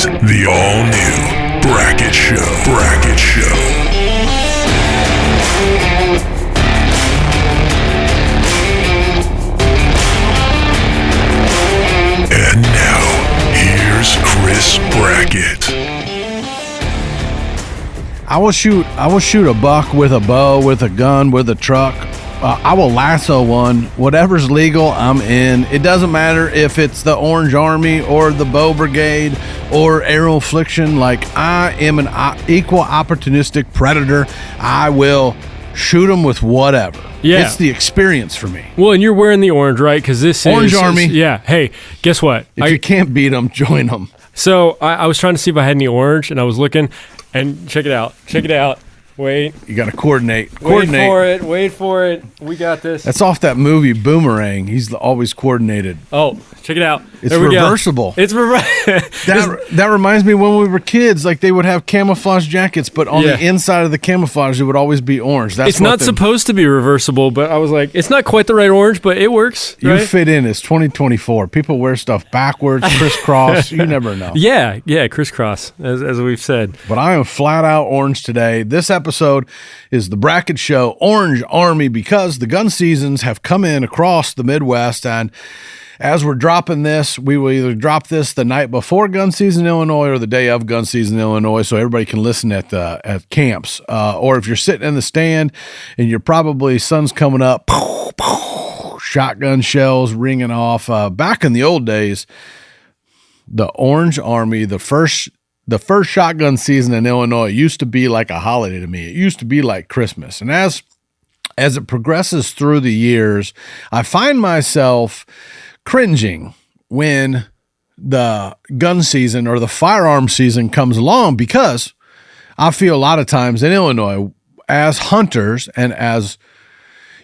is the all-new Brackett Show. Brackett Show. And now, here's Chris Brackett. I will shoot a buck with a bow, with a gun, with a truck. I will lasso one. Whatever's legal, I'm in. It doesn't matter if it's the Orange Army or the Bow Brigade or Aero Affliction. Like, I am an equal opportunistic predator. I will shoot them with whatever. Yeah. It's the experience for me. Well, and you're wearing the orange, right? Because this Orange Army. Yeah. Hey, guess what? If you can't beat them, join them. So I was trying to see if I had any orange, and I was looking, and check it out. Check it out. Wait. You got to coordinate. Wait for it. We got this. That's off that movie Boomerang. He's always coordinated. Oh, check it out. It's reversible. It's reversible. That reminds me when we were kids, like they would have camouflage jackets, but on the inside of the camouflage, it would always be orange. It's not supposed to be reversible, but I was like, it's not quite the right orange, but it works. You right? fit in. It's 2024. People wear stuff backwards, crisscross. You never know. Yeah, crisscross, as we've said. But I am flat out orange today. This episode is the Brackett Show Orange Army because the gun seasons have come in across the Midwest, and as we're dropping this, we will either drop this the night before gun season in Illinois or the day of gun season in Illinois, so everybody can listen at camps. Or if you're sitting in the stand and you're probably sun's coming up, shotgun shells ringing off. Back in the old days, the Orange Army, the first shotgun season in Illinois used to be like a holiday to me. It used to be like Christmas. And as it progresses through the years, I find myself cringing when the gun season or the firearm season comes along, because I feel a lot of times in Illinois as hunters and as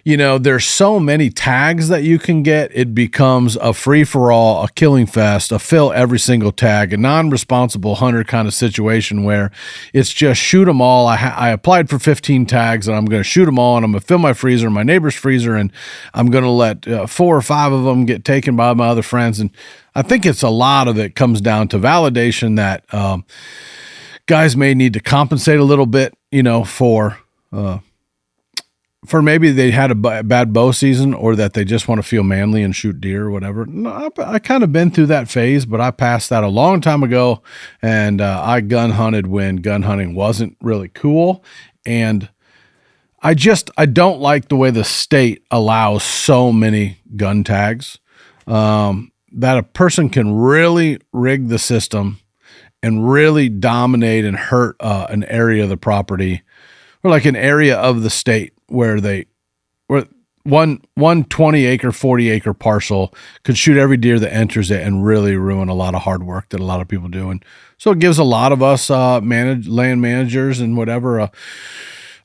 there's so many tags that you can get. It becomes a free-for-all, a killing fest, a fill every single tag, a non-responsible hunter kind of situation where it's just shoot them all. I applied for 15 tags, and I'm going to shoot them all, and I'm going to fill my freezer, my neighbor's freezer, and I'm going to let 4 or 5 of them get taken by my other friends. And I think it's a lot of it comes down to validation that guys may need to compensate a little bit, for maybe they had a bad bow season, or that they just want to feel manly and shoot deer or whatever. No, I kind of been through that phase, but I passed that a long time ago, and I gun hunted when gun hunting wasn't really cool. And I don't like the way the state allows so many gun tags, that a person can really rig the system and really dominate and hurt an area of the property, or like an area of the state where one 20-acre, 40-acre parcel could shoot every deer that enters it and really ruin a lot of hard work that a lot of people do. And so it gives a lot of us land managers and whatever a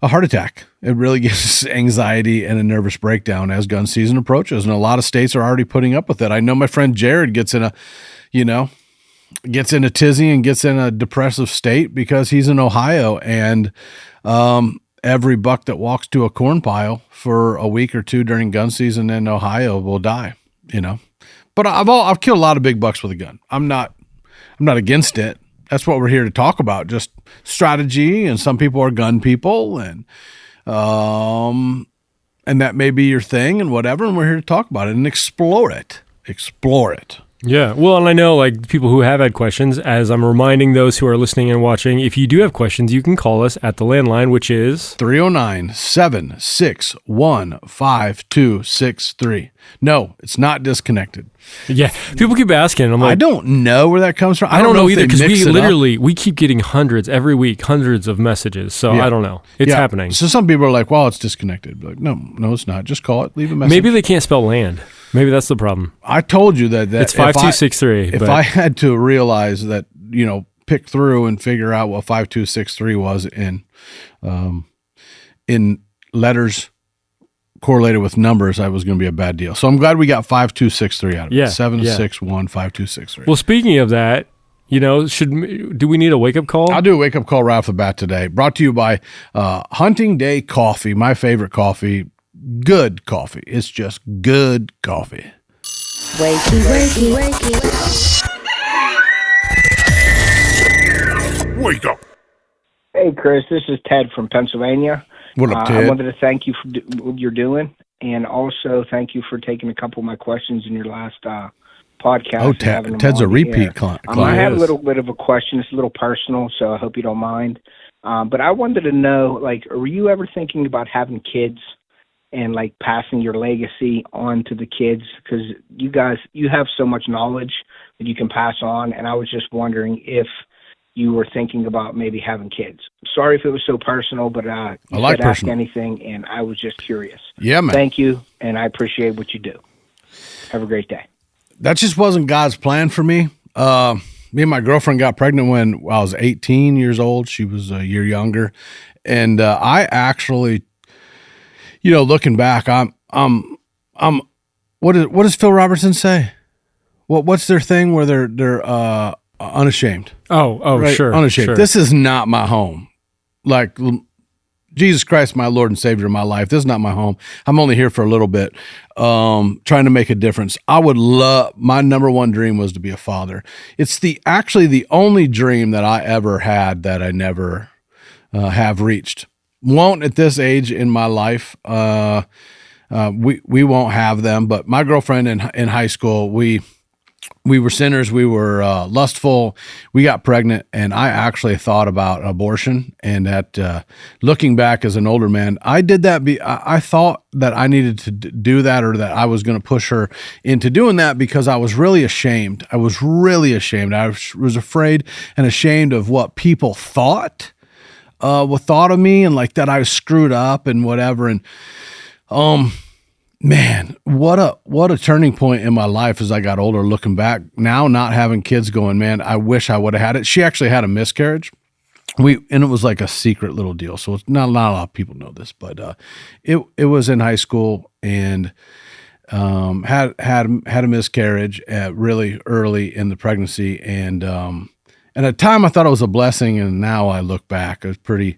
heart attack. It really gives us anxiety and a nervous breakdown as gun season approaches. And a lot of states are already putting up with it. I know my friend Jared gets in a tizzy and gets in a depressive state because he's in Ohio, and every buck that walks to a corn pile for a week or two during gun season in Ohio will die, But I've killed a lot of big bucks with a gun. I'm not against it. That's what we're here to talk about, just strategy. And some people are gun people, and that may be your thing and whatever. And we're here to talk about it and explore it. Yeah, well, and I know like people who have had questions, as I'm reminding those who are listening and watching, if you do have questions, you can call us at the landline, which is 309-761-5263. No, it's not disconnected. Yeah, people keep asking. I'm like, I don't know where that comes from. I don't know either, because we keep getting hundreds every week, hundreds of messages. So I don't know. It's happening. So some people are like, well, it's disconnected. Like, no, it's not. Just call it. Leave a message. Maybe they can't spell land. Maybe that's the problem. I told you that it's 5263. If I had to realize that, pick through and figure out what 5263 was in letters correlated with numbers, I was going to be a bad deal. So I'm glad we got 5263 out of it. 761-5263. Well, speaking of that, do we need a wake-up call? I'll do a wake-up call right off the bat today. Brought to you by Hunting Day Coffee, my favorite coffee. Good coffee. It's just good coffee. Wakey, wakey, wakey. Wake up. Hey, Chris, this is Ted from Pennsylvania. What up, Ted? I wanted to thank you for what you're doing, and also thank you for taking a couple of my questions in your last podcast. Oh, Ted's a repeat client. I have a little bit of a question. It's a little personal, so I hope you don't mind. But I wanted to know, like, were you ever thinking about having kids and, like, passing your legacy on to the kids? Because you have so much knowledge that you can pass on, and I was just wondering if you were thinking about maybe having kids. Sorry if it was so personal, but you said ask anything, and I was just curious. Yeah, man. Thank you, and I appreciate what you do. Have a great day. That just wasn't God's plan for me. Me and my girlfriend got pregnant when I was 18 years old. She was a year younger. And I actually, looking back, what does Phil Robertson say? What's their thing where they're unashamed? Oh, right? Sure. Unashamed. Sure. This is not my home. Like, Jesus Christ, my Lord and Savior of my life. This is not my home. I'm only here for a little bit, trying to make a difference. My number one dream was to be a father. It's actually the only dream that I ever had that I never have reached. Won't at this age in my life. We won't have them, but my girlfriend in high school, we were sinners. We were lustful. We got pregnant, and I actually thought about abortion. And that, looking back as an older man, I did that. I thought that I needed to do that, or that I was going to push her into doing that, because I was really ashamed. I was was afraid and ashamed of what people thought of me, and like that I was screwed up and whatever. And man, what a turning point in my life as I got older, looking back now, not having kids, going, man, I wish I would have had it. She actually had a miscarriage. And it was like a secret little deal. So it's not a lot of people know this, but it was in high school, and had a miscarriage really early in the pregnancy. And at the time I thought it was a blessing. And now I look back, it was pretty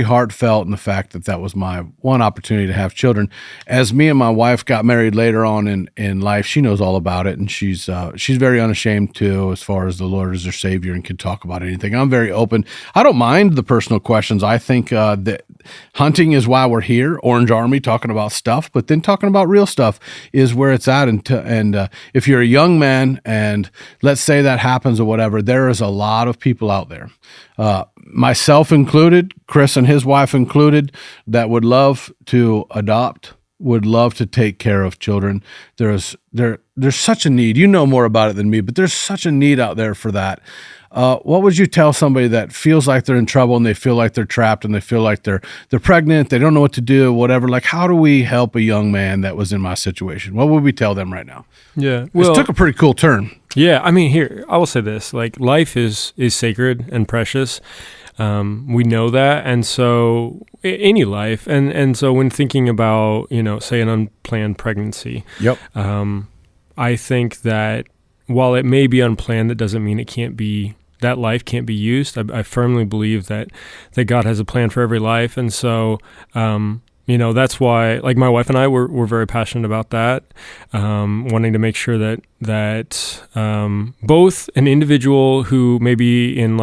heartfelt in the fact that was my one opportunity to have children. As me and my wife got married later on in life, she knows all about it, and she's very unashamed too, as far as the Lord as her Savior, and can talk about anything. I'm very open. I don't mind the personal questions. I think that hunting is why we're here, Orange Army, talking about stuff, but then talking about real stuff is where it's at. And if you're a young man, and let's say that happens or whatever, there is a lot of people out there, myself included, Chris and his wife included, that would love to adopt, would love to take care of children. There's such a need. You know more about it than me, but there's such a need out there for that. What would you tell somebody that feels like they're in trouble, and they feel like they're trapped, and they feel like they're pregnant, they don't know what to do, whatever? Like, how do we help a young man that was in my situation? What would we tell them right now? Yeah. Well, it took a pretty cool turn. Yeah. I mean, here, I will say this, like, life is sacred and precious. We know that. And so any life. And so when thinking about, say an unplanned pregnancy, yep. I think that while it may be unplanned, that doesn't mean that life can't be used. I firmly believe that God has a plan for every life. And so, that's why, like, my wife and I were very passionate about that, wanting to make sure that both an individual who may be in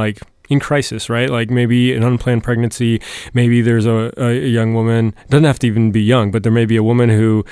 crisis, right? Like maybe an unplanned pregnancy, maybe there's a young woman, doesn't have to even be young, but there may be a woman who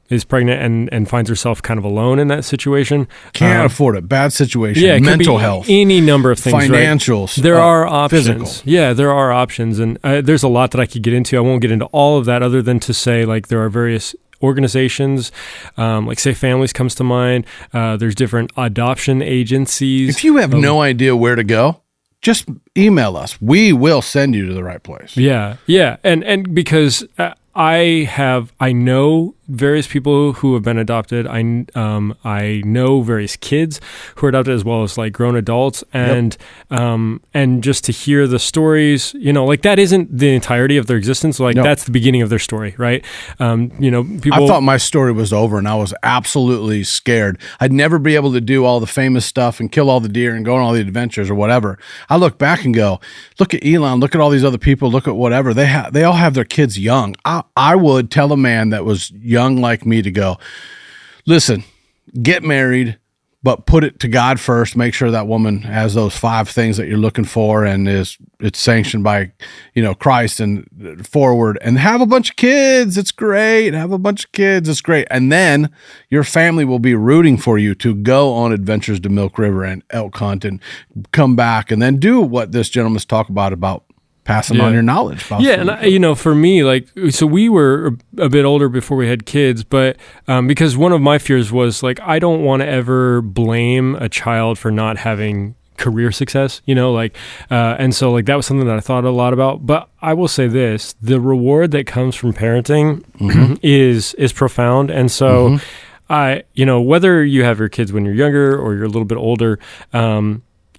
is pregnant and finds herself kind of alone in that situation. Can't afford it. Bad situation. Yeah, mental health. Any number of things. Financials. Right? There are options. Physical. Yeah, there are options. And there's a lot that I could get into. I won't get into all of that, other than to say, like, there are various organizations, like Safe Families comes to mind. There's different adoption agencies. If you have no idea where to go, just email us. We will send you to the right place. Yeah. Yeah. And because I know various people who have been adopted. I know various kids who are adopted, as well as like grown adults, and just to hear the stories, like that isn't the entirety of their existence. Like that's the beginning of their story, right? People. I thought my story was over, and I was absolutely scared. I'd never be able to do all the famous stuff and kill all the deer and go on all the adventures or whatever. I look back and go, look at Elon, look at all these other people, look at whatever they all have their kids young. I would tell a man that was young like me to go, listen, get married, but put it to God first. Make sure that woman has those 5 things that you're looking for, and it's sanctioned by, Christ, and forward, and have a bunch of kids. It's great. Have a bunch of kids. It's great. And then your family will be rooting for you to go on adventures to Milk River and elk hunt and come back and then do what this gentleman's talking about passing on your knowledge. Yeah, and for me, so we were a bit older before we had kids, but because one of my fears was I don't want to ever blame a child for not having career success, and so that was something that I thought a lot about. But I will say this: the reward that comes from parenting is profound, and so whether you have your kids when you're younger or you're a little bit older.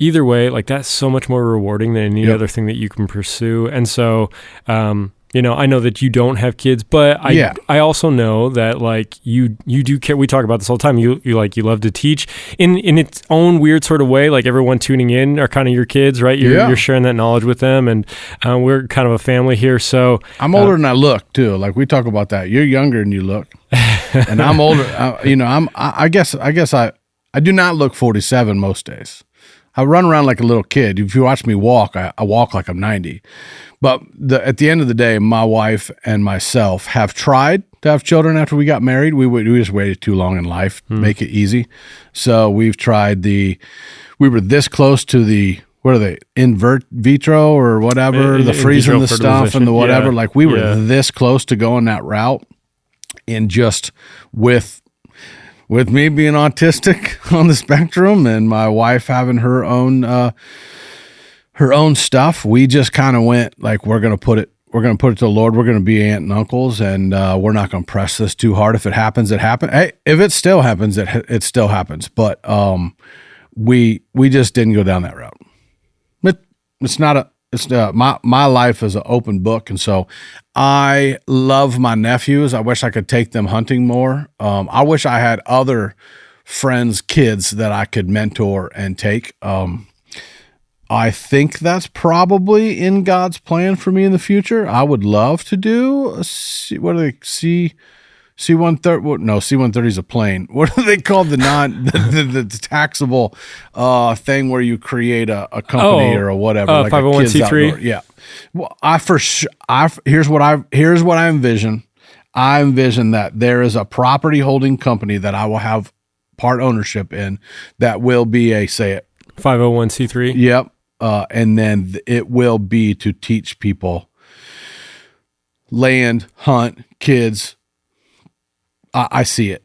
Either way, that's so much more rewarding than any other thing that you can pursue. And so, I know that you don't have kids, but I also know that you do care. We talk about this all the time. You love to teach in its own weird sort of way. Everyone tuning in are kind of your kids, right? You're sharing that knowledge with them, and we're kind of a family here. So I'm older than I look too. We talk about that. You're younger than you look, and I'm older. I guess I do not look 47 most days. I run around like a little kid. If you watch me walk, I walk like I'm 90. But at the end of the day, my wife and myself have tried to have children after we got married. We just waited too long in life to make it easy. So we've tried we were this close to what are they, in vitro or whatever, the freezing the stuff and the whatever. We were this close to going that route, and just with me being autistic on the spectrum and my wife having her own stuff, we just kind of went we're going to put it to the Lord. We're going to be aunt and uncles, and we're not going to press this too hard. If it happens, it happens. Hey, if it still happens, it still happens. But we just didn't go down that route. My life is an open book, and so I love my nephews. I wish I could take them hunting more. I wish I had other friends' kids that I could mentor and take. I think that's probably in God's plan for me in the future. I would love to do C-130. No, C-130 is a plane. What are they called? The taxable thing where you create a company or a whatever, 501c3. Yeah. Well, here's what I envision. I envision that there is a property holding company that I will have part ownership in that will be 501c3. Yep. And then it will be to teach people land, hunt, kids. I see it.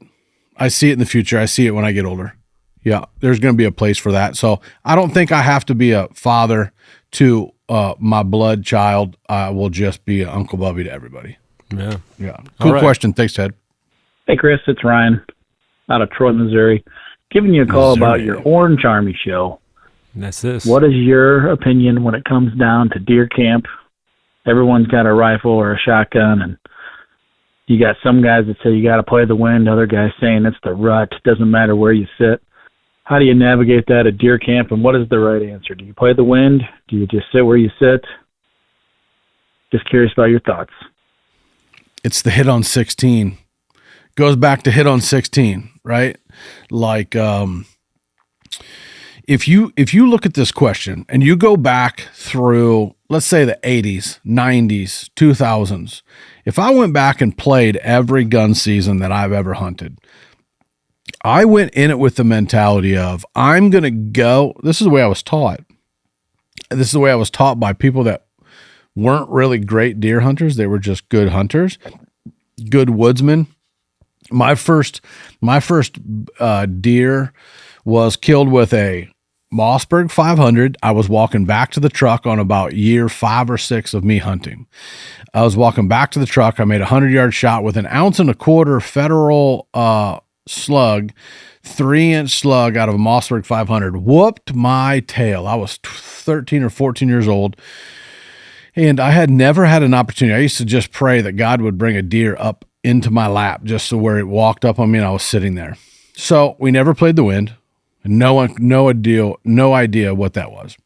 I see it in the future. I see it when I get older. Yeah, there's going to be a place for that. So I don't think I have to be a father to my blood child. I will just be an Uncle Bubby to everybody. Yeah. Yeah. Cool question. Thanks, Ted. Hey, Chris. It's Ryan out of Troy, Missouri. Giving you a call about your Orange Army show. That's this. What is your opinion when it comes down to deer camp? Everyone's got a rifle or a shotgun, and you got some guys that say you got to play the wind, other guys saying it's the rut, doesn't matter where you sit. How do you navigate that at deer camp, and what is the right answer? Do you play the wind? Do you just sit where you sit? Just curious about your thoughts. It's the hit on 16. Goes back to hit on 16, right? If you look at this question and you go back through, let's say the 80s, 90s, 2000s, if I went back and played every gun season that I've ever hunted, I went in it with the mentality of, I'm going to go, this is the way I was taught. This is the way I was taught by people that weren't really great deer hunters. They were just good hunters, good woodsmen. My first deer was killed with a Mossberg 500. I was walking back to the truck on about year 5 or 6 of me hunting. I was walking back to the truck. I made a 100-yard shot with an 1.25 ounce federal slug, 3-inch slug out of a Mossberg 500. Whooped my tail. I was 13 or 14 years old, and I had never had an opportunity. I used to just pray that God would bring a deer up into my lap just so where it walked up on me and I was sitting there. So we never played the wind. No idea what that was.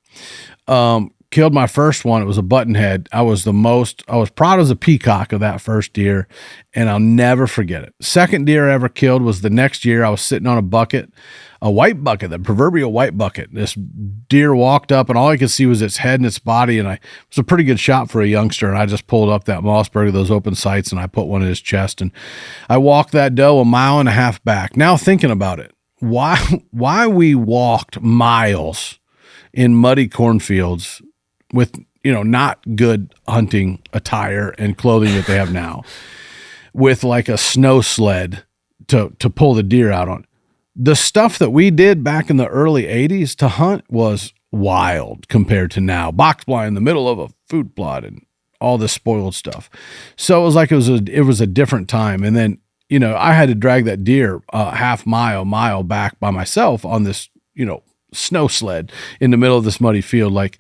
killed my first one. It was a buttonhead. I was proud as a peacock of that first deer, and I'll never forget it. Second deer I ever killed was the next year. I was sitting on a white bucket, the proverbial white bucket. This deer walked up, and all I could see was its head and its body, and it was a pretty good shot for a youngster, and I just pulled up that Mossberg, those open sights, and I put one in his chest, and I walked that doe 1.5 miles back. Now thinking about it, why we walked miles in muddy cornfields with, not good hunting attire and clothing that they have now, with like a snow sled to pull the deer out on. The stuff that we did back in the early 80s to hunt was wild compared to now. Box blind in the middle of a food plot and all this spoiled stuff. So it was like it was a different time. And then, I had to drag that deer mile back by myself on this, snow sled in the middle of this muddy field. Like,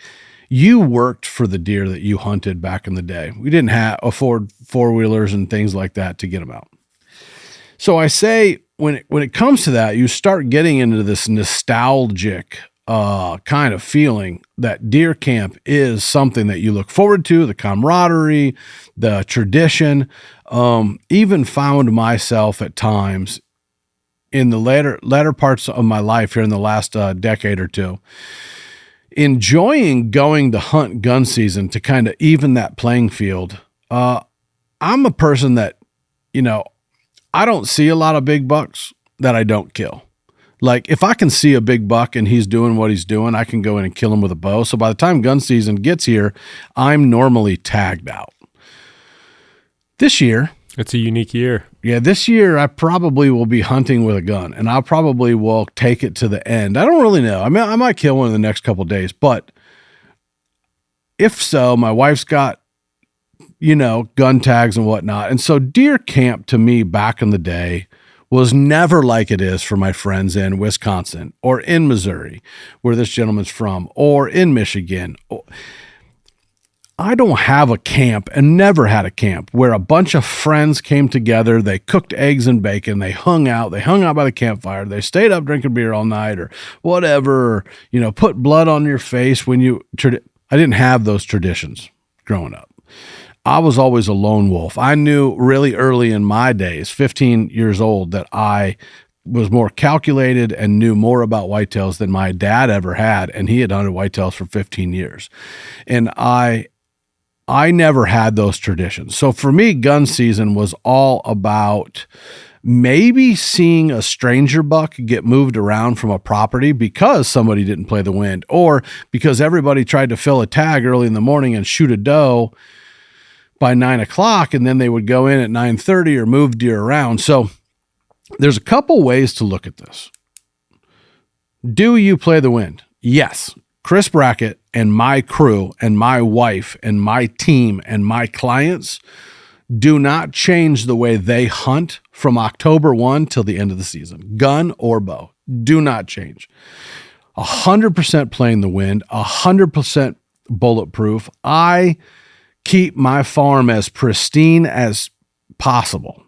you worked for the deer that you hunted back in the day. We didn't afford four-wheelers and things like that to get them out. So I say, when it comes to that, you start getting into this nostalgic kind of feeling that deer camp is something that you look forward to, the camaraderie, the tradition. Even found myself at times in the latter parts of my life here in the last decade or two, enjoying going to hunt gun season to kind of even that playing field. I'm a person that, I don't see a lot of big bucks that I don't kill. Like, if I can see a big buck and he's doing what he's doing, I can go in and kill him with a bow. So by the time gun season gets here, I'm normally tagged out. This year, it's a unique year. Yeah, this year I probably will be hunting with a gun, and I probably will take it to the end. I don't really know. I mean, I might kill one in the next couple of days, but if so, my wife's got, gun tags and whatnot. And so deer camp to me back in the day was never like it is for my friends in Wisconsin or in Missouri, where this gentleman's from, or in Michigan. I don't have a camp and never had a camp where a bunch of friends came together. They cooked eggs and bacon. They hung out by the campfire. They stayed up drinking beer all night or whatever, or, put blood on your face I didn't have those traditions growing up. I was always a lone wolf. I knew really early in my days, 15 years old, that I was more calculated and knew more about whitetails than my dad ever had. And he had hunted whitetails for 15 years. And I never had those traditions. So for me, gun season was all about maybe seeing a stranger buck get moved around from a property because somebody didn't play the wind, or because everybody tried to fill a tag early in the morning and shoot a doe by 9:00, and then they would go in at 9:30 or move deer around. So there's a couple ways to look at this. Do you play the wind? Yes. Chris Brackett and my crew and my wife and my team and my clients do not change the way they hunt from October 1 till the end of the season. Gun or bow. Do not change. 100% playing the wind, 100% bulletproof. I keep my farm as pristine as possible.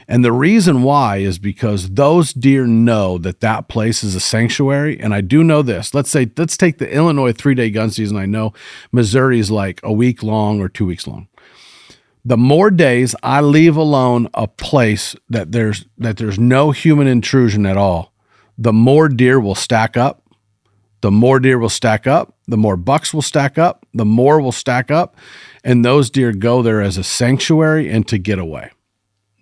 And the reason why is because those deer know that place is a sanctuary. And I do know this. Let's take the Illinois 3-day gun season. I know Missouri is like a week long or 2 weeks long. The more days I leave alone a place that there's no human intrusion at all, the more deer will stack up. The more deer will stack up, the more bucks will stack up, the more will stack up, and those deer go there as a sanctuary and to get away.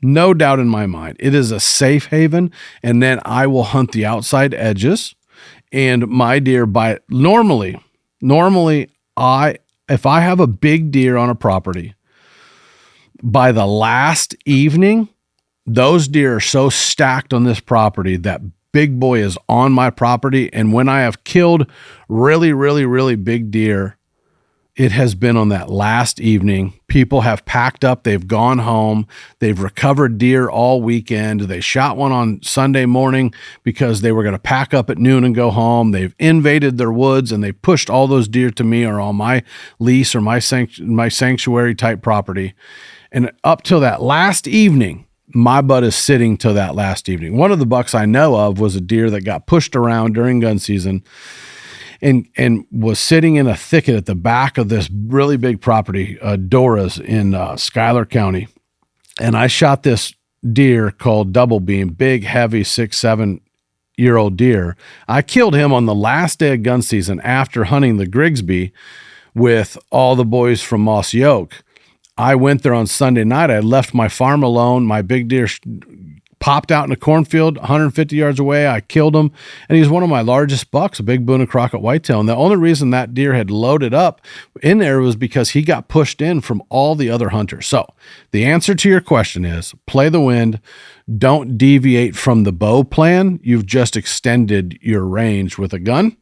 No doubt in my mind. It is a safe haven, and then I will hunt the outside edges, and my deer normally if I have a big deer on a property, by the last evening, those deer are so stacked on this property that big boy is on my property. And when I have killed really, really, really big deer, it has been on that last evening. People have packed up. They've gone home. They've recovered deer all weekend. They shot one on Sunday morning because they were going to pack up at noon and go home. They've invaded their woods and they pushed all those deer to me or on my lease or my sanctuary type property. And up till that last evening, my butt is sitting till that last evening. One of the bucks I know of was a deer that got pushed around during gun season. and was sitting in a thicket at the back of this really big property, Dora's in Schuyler County. And I shot this deer called Double Beam, big, heavy, 6-7-year-old deer. I killed him on the last day of gun season after hunting the Grigsby with all the boys from Mossy Oak. I went there on Sunday night. I left my farm alone. My big deer popped out in a cornfield 150 yards away. I killed him, and he's one of my largest bucks, a big Boone and Crockett whitetail. And the only reason that deer had loaded up in there was because he got pushed in from all the other hunters. So the answer to your question is play the wind. Don't deviate from the bow plan. You've just extended your range with a gun.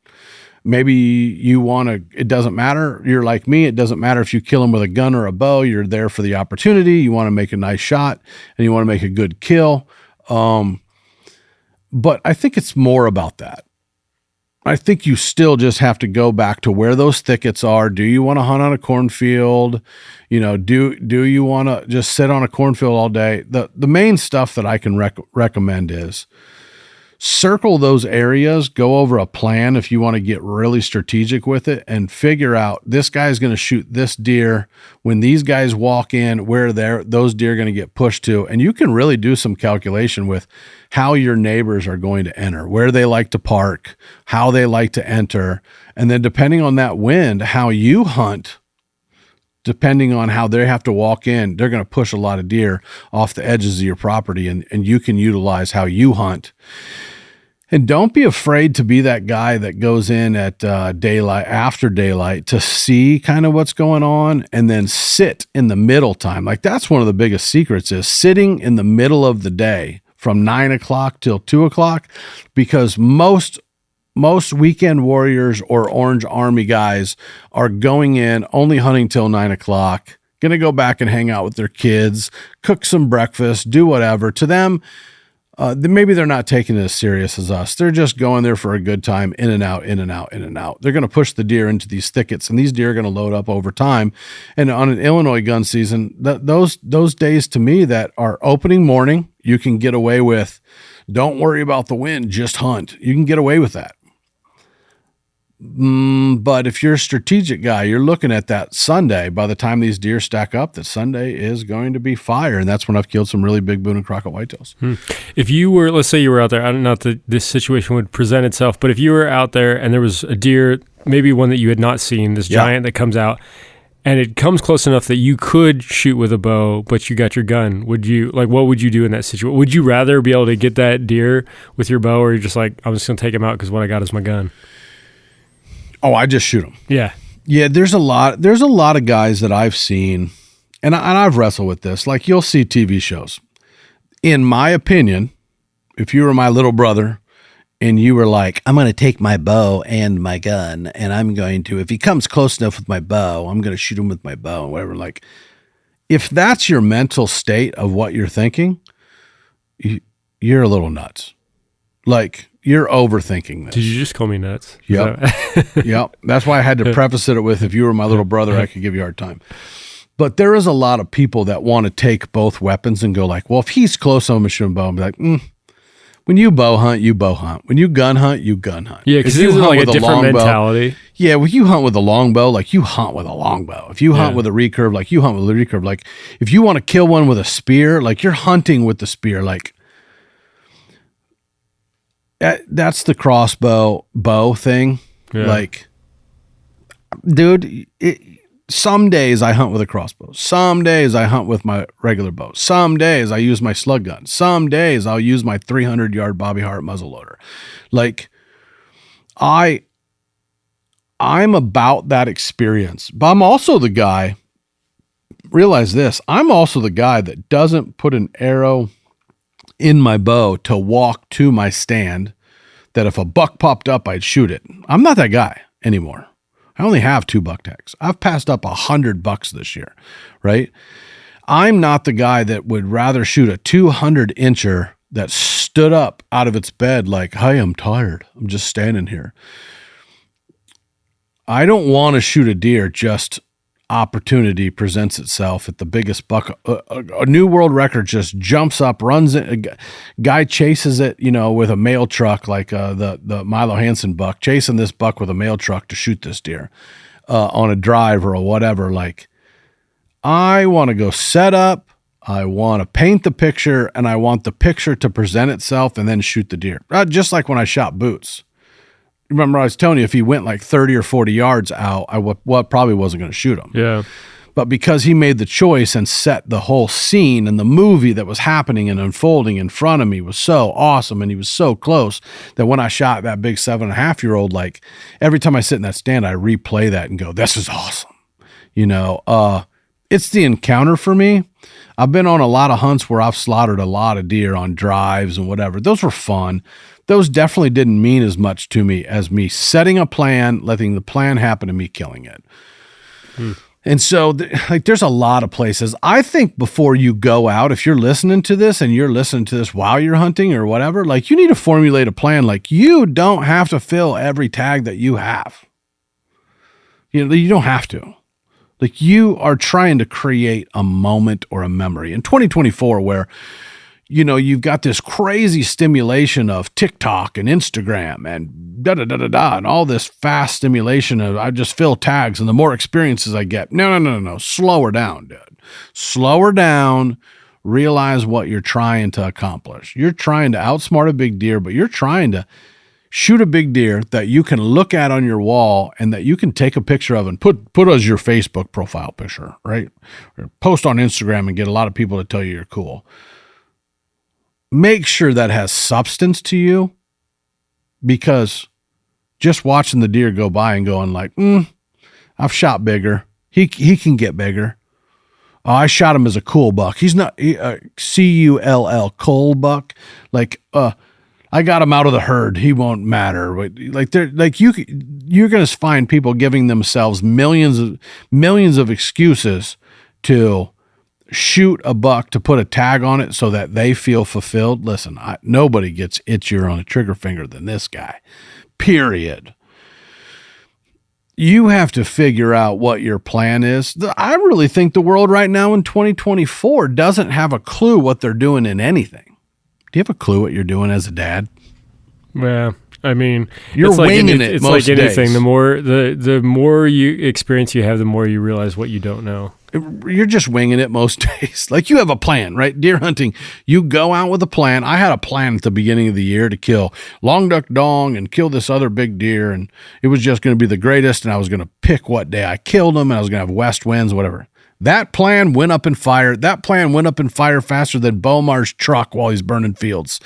Maybe you want to, it doesn't matter. You're like me. It doesn't matter if you kill him with a gun or a bow. You're there for the opportunity. You want to make a nice shot and you want to make a good kill. But I think it's more about that. I think you still just have to go back to where those thickets are. Do you want to hunt on a cornfield? You know, do you want to just sit on a cornfield all day? The main stuff that I can recommend is circle those areas, go over a plan if you want to get really strategic with it, and figure out this guy's going to shoot this deer. When these guys walk in, where those deer are going to get pushed to. And you can really do some calculation with how your neighbors are going to enter, where they like to park, how they like to enter. And then depending on that wind, how you hunt, depending on how they have to walk in, they're going to push a lot of deer off the edges of your property, and you can utilize how you hunt. And don't be afraid to be that guy that goes in at daylight, after daylight, to see kind of what's going on, and then sit in the middle time. Like that's one of the biggest secrets, is sitting in the middle of the day from 9 o'clock till 2 o'clock, because most weekend warriors or Orange Army guys are going in only hunting till 9 o'clock, going to go back and hang out with their kids, cook some breakfast, do whatever. To them, maybe they're not taking it as serious as us. They're just going there for a good time, in and out, in and out, in and out. They're going to push the deer into these thickets, and these deer are going to load up over time. And on an Illinois gun season, those days to me that are opening morning, you can get away with, don't worry about the wind, just hunt. You can get away with that. But if you're a strategic guy, you're looking at that Sunday. By the time these deer stack up, that Sunday is going to be fire. And that's when I've killed some really big Boone and Crockett whitetails. If you were, let's say you were out there, I don't know if this situation would present itself, but if you were out there and there was a deer, maybe one that you had not seen, this giant that comes out, and it comes close enough that you could shoot with a bow, but you got your gun, what would you do in that situation? Would you rather be able to get that deer with your bow, or you're just like, I'm just going to take him out because what I got is my gun? Oh, I just shoot them. Yeah. Yeah, there's a lot of guys that I've seen, and I've wrestled with this. Like, you'll see TV shows. In my opinion, if you were my little brother and you were like, I'm going to take my bow and my gun, and I'm going to, if he comes close enough with my bow, I'm going to shoot him with my bow and whatever. Like, if that's your mental state of what you're thinking, you're a little nuts. Like, you're overthinking this. Did you just call me nuts? Yep. Yep. That's why I had to preface it with, if you were my little brother, I could give you a hard time. But there is a lot of people that want to take both weapons and go like, well, if he's close, I'm going to shoot him bow. And be like, when you bow hunt, you bow hunt. When you gun hunt, you gun hunt. Yeah, because it's like a different mentality. Yeah, when you hunt with a longbow, like you hunt with a longbow. If you hunt with a recurve, like you hunt with a recurve. Like if you want to kill one with a spear, like you're hunting with the spear. Like that's the crossbow bow thing. Yeah. Like, dude, some days I hunt with a crossbow. Some days I hunt with my regular bow. Some days I use my slug gun. Some days I'll use my 300-yard Bobby Hart muzzleloader. Like, I'm about that experience. But I'm also the guy, realize this, I'm also the guy that doesn't put an arrow in my bow to walk to my stand, that if a buck popped up, I'd shoot it. I'm not that guy anymore. I only have 2 buck tags. I've passed up 100 bucks this year, right? I'm not the guy that would rather shoot a 200-incher that stood up out of its bed like, hey, I'm tired. I'm just standing here. I don't want to shoot a deer just, opportunity presents itself at the biggest buck, a new world record just jumps up, runs it. A guy chases it, with a mail truck, like the Milo Hansen buck, chasing this buck with a mail truck to shoot this deer on a drive or a whatever. Like, I want to go set up, I want to paint the picture, and I want the picture to present itself and then shoot the deer. Just like when I shot Boots. Remember, I was telling you, if he went like 30 or 40 yards out, I probably wasn't going to shoot him. Yeah. But because he made the choice and set the whole scene and the movie that was happening and unfolding in front of me was so awesome, and he was so close that when I shot that big 7.5-year-old, like every time I sit in that stand, I replay that and go, this is awesome. It's the encounter for me. I've been on a lot of hunts where I've slaughtered a lot of deer on drives and whatever. Those were fun. Those definitely didn't mean as much to me as me setting a plan, letting the plan happen, and me killing it. And so there's a lot of places. I think before you go out, if you're listening to this and you're listening to this while you're hunting or whatever, like, you need to formulate a plan. Like, you don't have to fill every tag that you have. You don't have to. Like, you are trying to create a moment or a memory in 2024 where, you've got this crazy stimulation of TikTok and Instagram and and all this fast stimulation of, I just fill tags and the more experiences I get. No. Slow her down, dude. Slow her down. Realize what you're trying to accomplish. You're trying to outsmart a big deer, but you're trying to shoot a big deer that you can look at on your wall and that you can take a picture of and put as your Facebook profile picture, right? Or post on Instagram and get a lot of people to tell you you're cool. Make sure that has substance to you, because just watching the deer go by and going like, I've shot bigger. He can get bigger. Oh, I shot him as a cool buck. He's not CULL, cool buck. Like, I got him out of the herd. He won't matter. Like, you're going to find people giving themselves millions of excuses to shoot a buck, to put a tag on it so that they feel fulfilled. Listen, nobody gets itchier on a trigger finger than this guy, period. You have to figure out what your plan is. I really think the world right now in 2024 doesn't have a clue what they're doing in anything. Do you have a clue what you're doing as a dad? Yeah. I mean, you're winging it. It's most like anything. days. The more you experience you have, the more you realize what you don't know. You're just winging it most days. Like, you have a plan, right? Deer hunting, you go out with a plan. I had a plan at the beginning of the year to kill long duck dong and kill this other big deer, and it was just going to be the greatest, and I was going to pick what day I killed them, and I was going to have west winds, whatever. That plan went up in fire. That plan went up in fire faster than Bomar's truck while he's burning fields.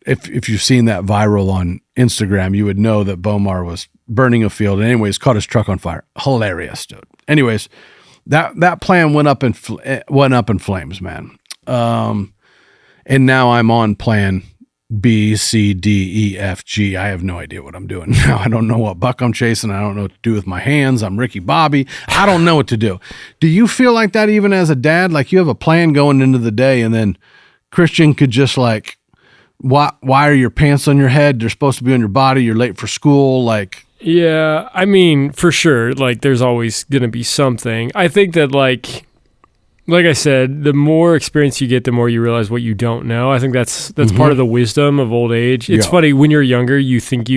If you've seen that viral on Instagram, you would know that Bomar was burning a field and anyways caught his truck on fire. Hilarious, dude. Anyways, that plan went up in flames, man. And now I'm on plan B, C, D, E, F, G. I have no idea what I'm doing now. I don't know what buck I'm chasing. I don't know what to do with my hands. I'm Ricky Bobby. I don't know what to do. Do you feel like that even as a dad? Like, you have a plan going into the day, and then Christian could just like, why are your pants on your head? They're supposed to be on your body. You're late for school. Like, yeah, I mean, for sure. Like, there's always going to be something. I think that like I said, the more experience you get, the more you realize what you don't know. I think that's part of the wisdom of old age. It's funny, when you're younger, you think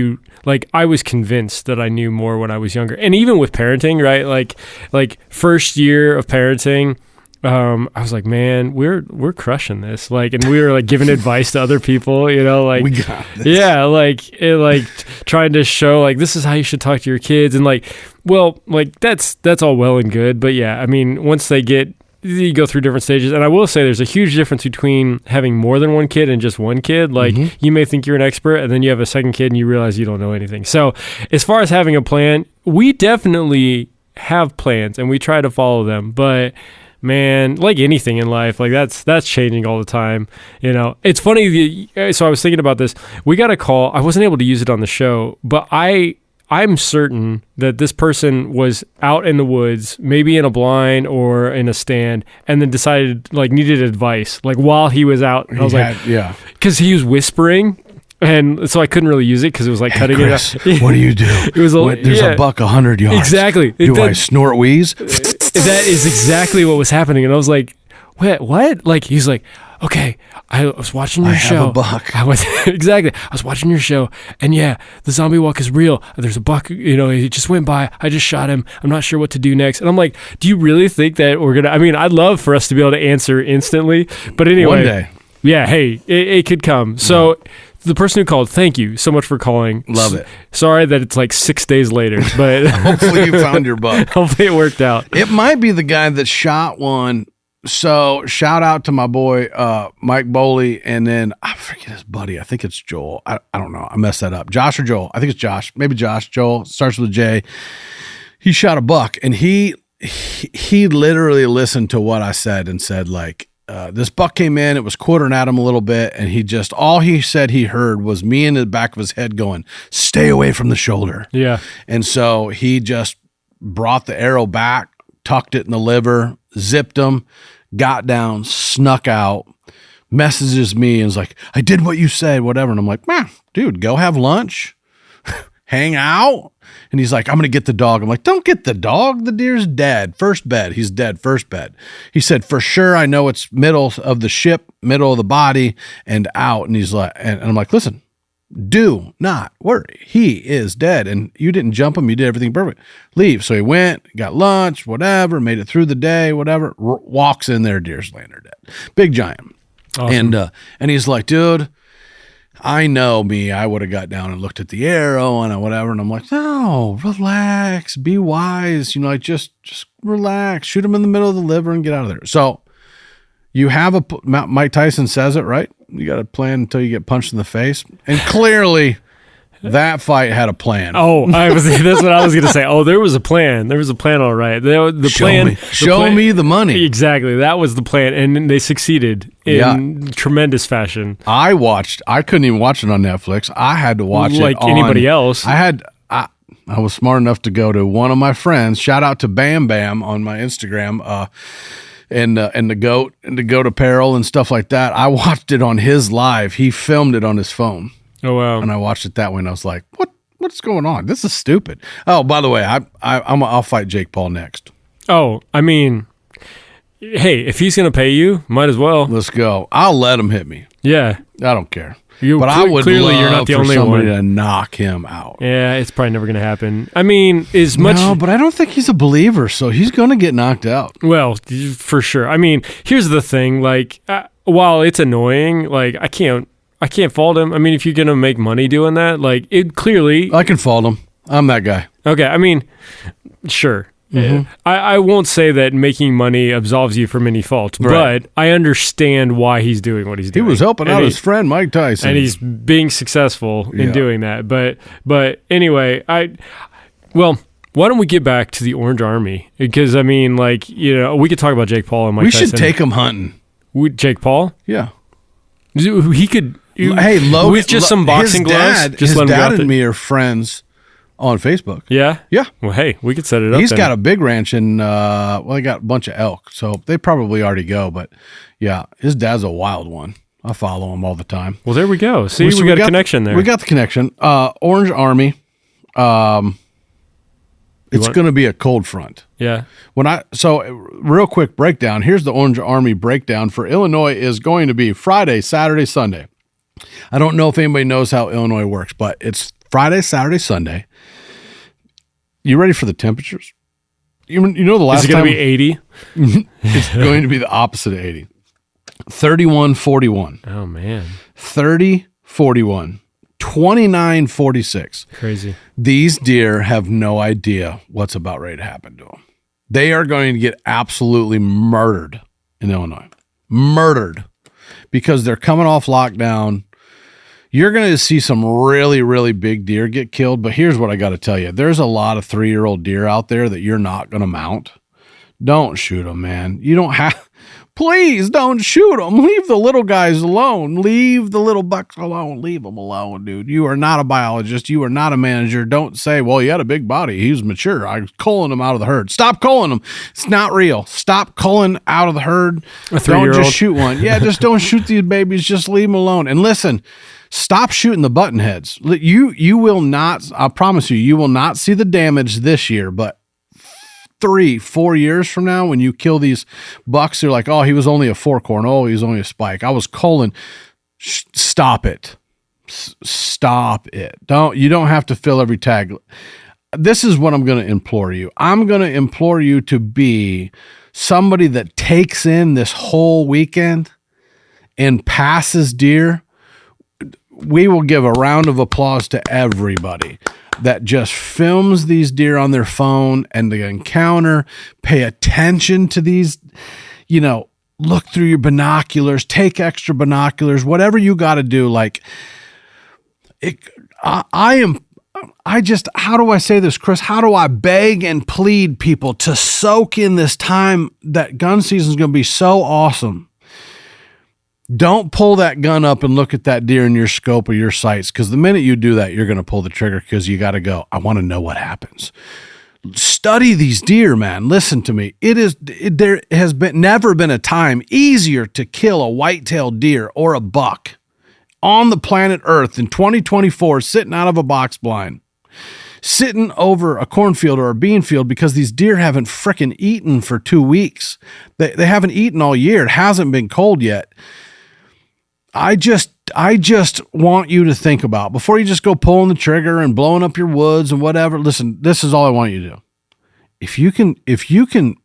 I was convinced that I knew more when I was younger. And even with parenting, right? Like first year of parenting, I was like, man, we're crushing this. Like, and we were like giving advice to other people, like, we got this. Yeah, like trying to show like, this is how you should talk to your kids. And like, well, like that's all well and good. But yeah, I mean, once you go through different stages. And I will say there's a huge difference between having more than one kid and just one kid. Like, you may think you're an expert, and then you have a second kid and you realize you don't know anything. So as far as having a plan, we definitely have plans and we try to follow them. But man, like anything in life, like that's changing all the time. It's funny. So I was thinking about this. We got a call. I wasn't able to use it on the show, but I'm certain that this person was out in the woods, maybe in a blind or in a stand, and then decided like needed advice, like while he was out. And I was like, yeah, because he was whispering. And so I couldn't really use it because it was like cutting Chris, it out. what do you do? It was There's a buck 100 yards. Exactly. Do I snort wheeze? That is exactly what was happening. And I was like, what? Like, he's like, okay, I was watching your show. I have a buck. Exactly. I was watching your show, and yeah, the zombie walk is real. There's a buck, he just went by. I just shot him. I'm not sure what to do next. And I'm like, do you really think that we're going to, I'd love for us to be able to answer instantly, but anyway. One day. Yeah, hey, it could come. So the person who called, thank you so much for calling. Love it. Sorry that it's like 6 days later, but Hopefully you found your buck. Hopefully it worked out. It might be the guy that shot one. So shout out to my boy Mike Boley, and then I forget his buddy. I think it's Joel. I don't know. I messed that up. Josh or Joel. I think it's Josh. Maybe Josh. Joel starts with a J. He shot a buck, and he literally listened to what I said and said, like, this buck came in, it was quartering at him a little bit, and all he said he heard was me in the back of his head going, stay away from the shoulder. Yeah. And so he just brought the arrow back, tucked it in the liver, zipped him, got down, snuck out, messages me and was like, I did what you said, whatever. And I'm like, man, dude, go have lunch, hang out. And he's like, I'm going to get the dog. I'm like, don't get the dog. The deer's dead. First bed. He's dead. First bed. He said, for sure, I know it's middle of the ship, middle of the body, and out. And he's like, and I'm like, listen, do not worry. He is dead. And you didn't jump him. You did everything perfect. Leave. So he went, got lunch, whatever, made it through the day, whatever, walks in there, deer's laying there dead. Big giant. Awesome. And he's like, dude, I know me. I would have got down and looked at the arrow and whatever. And I'm like, no, relax, be wise. Like just relax, shoot him in the middle of the liver and get out of there. So you have Mike Tyson says it, right? You got a plan until you get punched in the face. And clearly that fight had a plan. Oh, that's what I was going to say. Oh, there was a plan. There was a plan. All right. Show me the money. Exactly. That was the plan. And they succeeded in tremendous fashion. I couldn't even watch it on Netflix. I had to watch it like anybody else. I was smart enough to go to one of my friends. Shout out to Bam Bam on my Instagram. And the goat apparel and stuff like that. I watched it on his live. He filmed it on his phone. Oh wow! And I watched it that way, and I was like, what's going on? This is stupid. Oh, by the way, I'll fight Jake Paul next. Oh, hey, if he's gonna pay you, might as well. Let's go. I'll let him hit me. Yeah, I don't care. But I would clearly love you're not the for only somebody one to knock him out. Yeah, it's probably never gonna happen. As much. No, but I don't think he's a believer, so he's gonna get knocked out. Well, for sure. Here's the thing. Like, while it's annoying, like I can't fault him. If you're gonna make money doing that, like it clearly. I can fault him. I'm that guy. Okay. Sure. Mm-hmm. I won't say that making money absolves you from any fault, right. But I understand why he's doing what he's doing. He was helping out his friend Mike Tyson, and he's being successful in doing that. But anyway, why don't we get back to the Orange Army? Because we could talk about Jake Paul and Mike Tyson. We should take him hunting. Jake Paul? Yeah, he could. Hey, Logan, with just some boxing gloves. His dad and me are friends on Facebook. Yeah? Yeah. Well, hey, we could set it up. He's got a big ranch in, he got a bunch of elk, so they probably already go. But yeah, his dad's a wild one. I follow him all the time. Well, there we go. See, we got a connection there. We got the connection. Orange Army. It's going to be a cold front. Yeah. Real quick breakdown. Here's the Orange Army breakdown for Illinois is going to be Friday, Saturday, Sunday. I don't know if anybody knows how Illinois works, but it's Friday, Saturday, Sunday. You ready for the temperatures? You know the last time. Is it going to be 80? It's going to be the opposite of 80. 31-41. Oh, man. 30-41. 29-46. Crazy. These deer have no idea what's about ready to happen to them. They are going to get absolutely murdered in Illinois. Murdered. Because they're coming off lockdown. You're going to see some really, really big deer get killed. But here's what I got to tell you. There's a lot of 3-year-old deer out there that you're not going to mount. Don't shoot them, man. You don't have... Please don't shoot them. Leave the little guys alone. Leave the little bucks alone. Leave them alone, dude. You are not a biologist. You are not a manager. Don't say, well, he had a big body. He was mature. I was culling him out of the herd. Stop culling him. It's not real. Stop culling out of the herd. A 3-year-old. Don't just shoot one. Yeah, just don't shoot these babies. Just leave them alone. And listen, Stop shooting the button heads. You will not, I promise you will not see the damage this year, but 3-4 years from now, when you kill these bucks, they're like, oh, he was only a forkhorn. Oh, he was only a spike. I was culling. Stop it. Stop it. You don't have to fill every tag. This is what I'm going to implore you. I'm going to implore you to be somebody that takes in this whole weekend and passes deer. We will give a round of applause to everybody that just films these deer on their phone and the encounter. Pay attention to these, look through your binoculars, take extra binoculars, whatever you got to do. Like how do I say this, Chris? How do I beg and plead people to soak in this time that gun season is going to be so awesome? Don't pull that gun up and look at that deer in your scope or your sights, because the minute you do that, you're going to pull the trigger because you got to go, I want to know what happens. Study these deer, man. Listen to me. There has never been a time easier to kill a white-tailed deer or a buck on the planet Earth in 2024, sitting out of a box blind, sitting over a cornfield or a bean field, because these deer haven't frickin' eaten for 2 weeks. They haven't eaten all year. It hasn't been cold yet. I just want you to think about, before you just go pulling the trigger and blowing up your woods and whatever. Listen, this is all I want you to do. If you can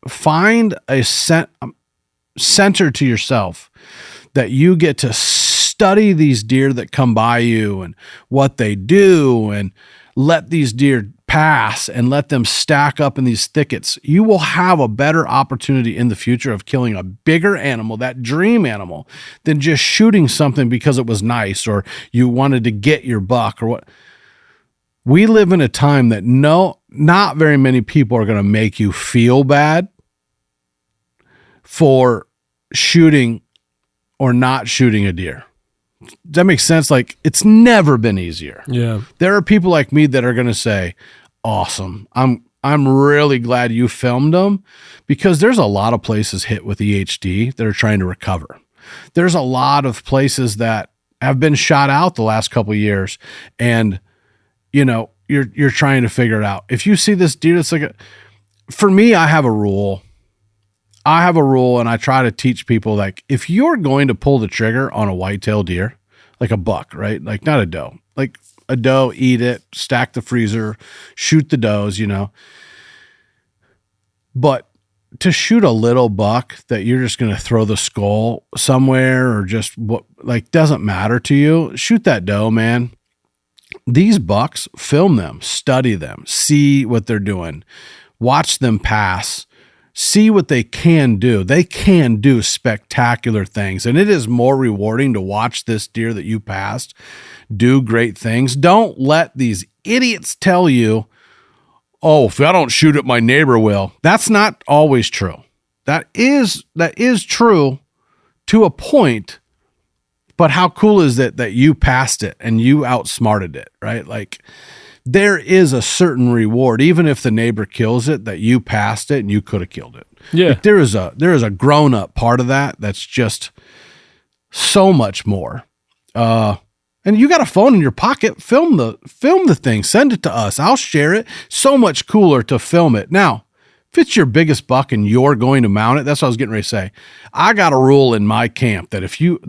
find a center to yourself that you get to study these deer that come by you and what they do, and let these deer pass and let them stack up in these thickets, you will have a better opportunity in the future of killing a bigger animal, that dream animal, than just shooting something because it was nice or you wanted to get your buck or what. We live in a time that not very many people are going to make you feel bad for shooting or not shooting a deer. Does that make sense? Like, it's never been easier. Yeah. There are people like me that are going to say, awesome. I'm really glad you filmed them, because there's a lot of places hit with EHD that are trying to recover. There's a lot of places that have been shot out the last couple of years, and you're trying to figure it out. If you see this deer, it's like for me, I have a rule, and I try to teach people, like, if you're going to pull the trigger on a whitetail deer, like a buck, right? Like, not a doe, like a doe, eat it, stack the freezer, shoot the does, but to shoot a little buck that you're just going to throw the skull somewhere or just doesn't matter to you, shoot that doe, man. These bucks, film them, study them, see what they're doing, watch them pass, see what they can do. They can do spectacular things, and it is more rewarding to watch this deer that you passed do great things. Don't let these idiots tell you, oh, if I don't shoot it, my neighbor will. That's not always true. That is true to a point, but how cool is it that you passed it and you outsmarted it, right? Like, there is a certain reward, even if the neighbor kills it, that you passed it and you could have killed it. Yeah. Like, there is a grown up part of that that's just so much more. And you got a phone in your pocket, film the thing, send it to us. I'll share it. So much cooler to film it. Now, if it's your biggest buck and you're going to mount it, that's what I was getting ready to say. I got a rule in my camp that if you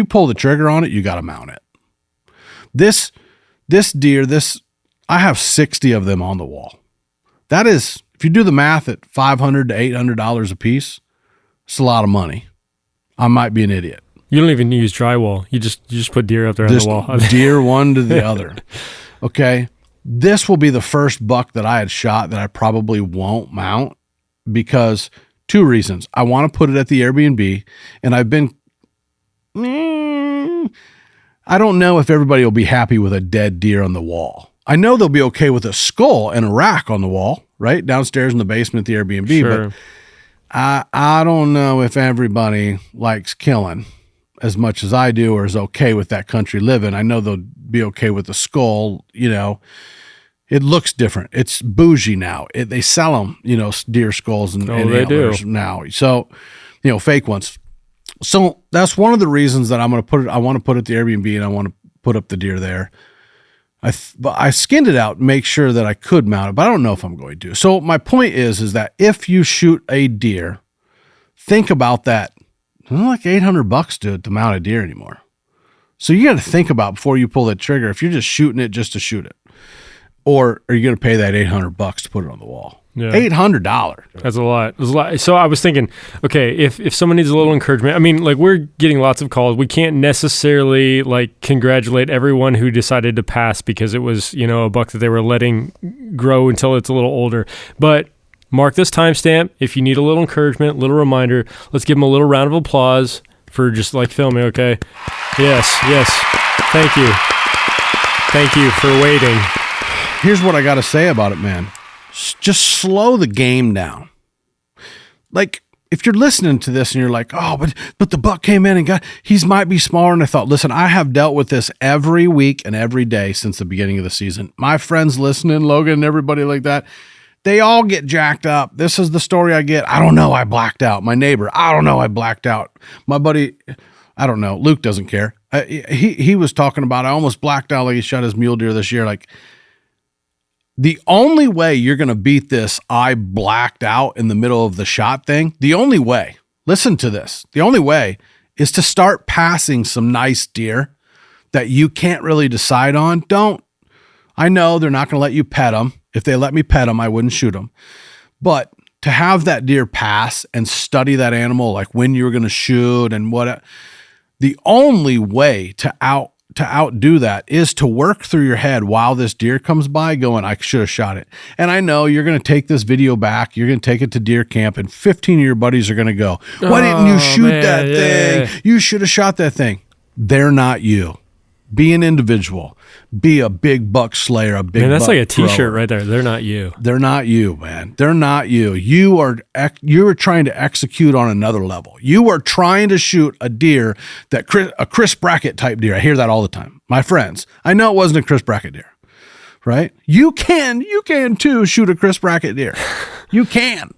pull the trigger on it, you got to mount it. This deer, I have 60 of them on the wall. That is, if you do the math at $500 to $800 a piece, it's a lot of money. I might be an idiot. You don't even use drywall. You just put deer up there on the wall. Deer one to the other. Okay. This will be the first buck that I had shot that I probably won't mount, because 2 reasons. I want to put it at the Airbnb, and I've been, I don't know if everybody will be happy with a dead deer on the wall. I know they'll be okay with a skull and a rack on the wall, right? Downstairs in the basement at the Airbnb. Sure. But I don't know if everybody likes killing as much as I do, or is okay with that country living. I know they'll be okay with the skull. It looks different. It's bougie now. They sell them, deer skulls and they antlers do now. So, fake ones. So that's one of the reasons that I want to put it at the Airbnb, and I want to put up the deer there. I skinned it out, make sure that I could mount it, but I don't know if I'm going to. So my point is that if you shoot a deer, think about that. It's like $800 to mount a deer anymore. So you got to think about before you pull that trigger, if you're just shooting it just to shoot it, or are you going to pay that $800 to put it on the wall? Yeah. $800. That's a lot. That's a lot. So I was thinking, okay, if someone needs a little encouragement, I mean, like we're getting lots of calls. We can't necessarily like congratulate everyone who decided to pass because it was, a buck that they were letting grow until it's a little older. But mark this timestamp. If you need a little encouragement, little reminder, let's give them a little round of applause for just like filming. Okay. Yes. Thank you. Thank you for waiting. Here's what I got to say about it, man. Just slow the game down. Like, if you're listening to this and you're like, oh, but the buck came in and he might be smaller. And I thought, listen, I have dealt with this every week and every day since the beginning of the season. My friends listening, Logan and everybody like that, they all get jacked up. This is the story I get. I don't know. I blacked out. My neighbor, I don't know. I blacked out. My buddy, I don't know. Luke doesn't care. He was talking about, I almost blacked out like he shot his mule deer this year. Like, the only way you're going to beat this I blacked out in the middle of the shot thing, the only way, listen to this, the only way is to start passing some nice deer that you can't really decide on. I know they're not going to let you pet them. If they let me pet them, I wouldn't shoot them. But to have that deer pass and study that animal, like when you're going to shoot and the only way to outdo that is to work through your head while this deer comes by going, I should have shot it. And I know you're going to take this video back. You're going to take it to deer camp and 15 of your buddies are going to go, why didn't you shoot that thing? You should have shot that thing. They're not you. Be an individual. Be a big buck slayer, a big buck that's like a t-shirt grower. right there. They're not you. They're not you, man. They're not you. You are trying to execute on another level. You are trying to shoot a deer a Chris Brackett type deer. I hear that all the time. My friends, I know it wasn't a Chris Brackett deer, right? You can too shoot a Chris Brackett deer. You can,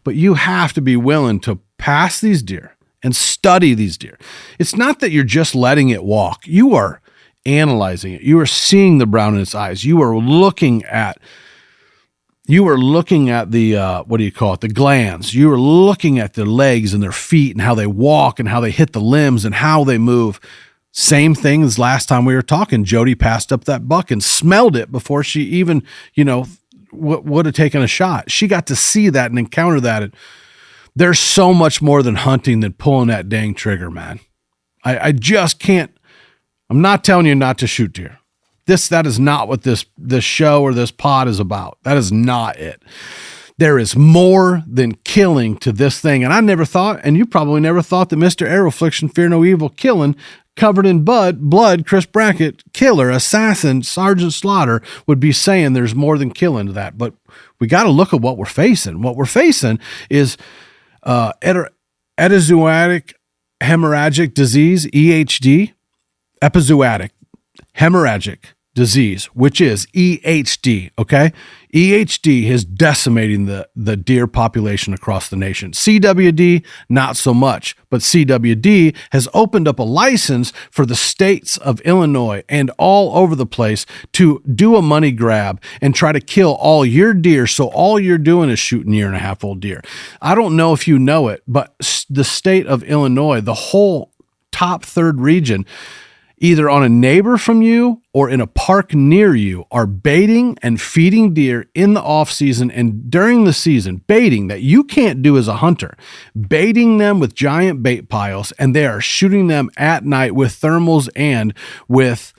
but you have to be willing to pass these deer and study these deer. It's not that you're just letting it walk. You are analyzing it. You are seeing the brown in its eyes. You are looking at the the glands. You are looking at their legs and their feet and how they walk and how they hit the limbs and how they move. Same thing as last time we were talking. Jody passed up that buck and smelled it before she even, would have taken a shot. She got to see that and encounter that. There's so much more than hunting than pulling that dang trigger, man. I just can't. I'm not telling you not to shoot deer. That is not what this show or this pod is about. That is not it. There is more than killing to this thing. And I never thought, and you probably never thought that Mr. Arrowfliction, Fear No Evil, killing, covered in blood, Chris Brackett, killer, assassin, Sergeant Slaughter would be saying there's more than killing to that. But we got to look at what we're facing. What we're facing is epizootic hemorrhagic disease, EHD, epizootic hemorrhagic disease, which is EHD, okay? EHD is decimating the deer population across the nation. CWD, not so much, but CWD has opened up a license for the states of Illinois and all over the place to do a money grab and try to kill all your deer, so all you're doing is shooting 1.5-year-old deer. I don't know if you know it, but the state of Illinois, the whole top third region, either on a neighbor from you or in a park near you, are baiting and feeding deer in the off season and during the season, baiting that you can't do as a hunter, baiting them with giant bait piles, and they are shooting them at night with thermals and with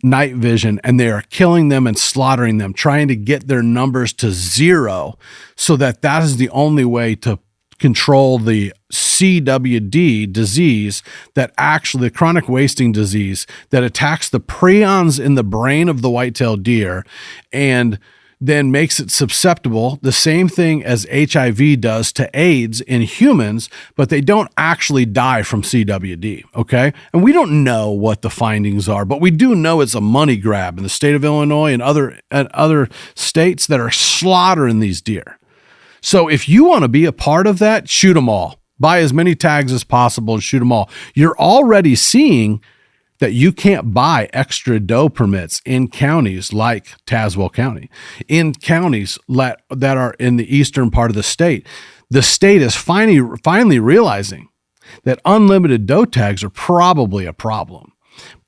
night vision, and they are killing them and slaughtering them, trying to get their numbers to zero so that is the only way to control the CWD disease, that actually the chronic wasting disease that attacks the prions in the brain of the white-tailed deer and then makes it susceptible, the same thing as HIV does to AIDS in humans, but they don't actually die from CWD, okay? And we don't know what the findings are, but we do know it's a money grab in the state of Illinois and other states that are slaughtering these deer. So if you want to be a part of that, shoot them all. Buy as many tags as possible and shoot them all. You're already seeing that you can't buy extra doe permits in counties like Tazewell County, in counties that are in the eastern part of the state. The state is finally realizing that unlimited doe tags are probably a problem.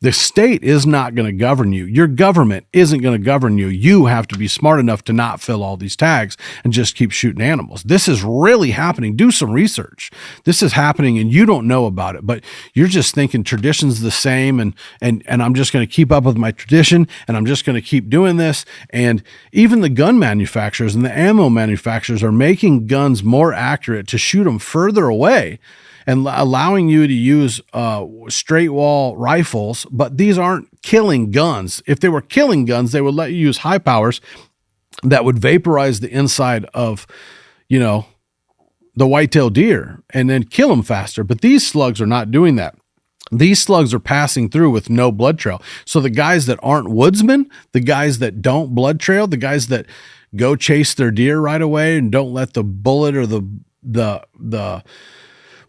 The state is not going to govern you. Your government isn't going to govern you. You have to be smart enough to not fill all these tags and just keep shooting animals. This is really happening. Do some research. This is happening and you don't know about it, but you're just thinking tradition's the same and I'm just going to keep up with my tradition and I'm just going to keep doing this. And even the gun manufacturers and the ammo manufacturers are making guns more accurate to shoot them further away and allowing you to use straight wall rifles, but these aren't killing guns. If they were killing guns, they would let you use high powers that would vaporize the inside of, the white-tailed deer and then kill them faster. But these slugs are not doing that. These slugs are passing through with no blood trail. So the guys that aren't woodsmen, the guys that don't blood trail, the guys that go chase their deer right away and don't let the bullet or the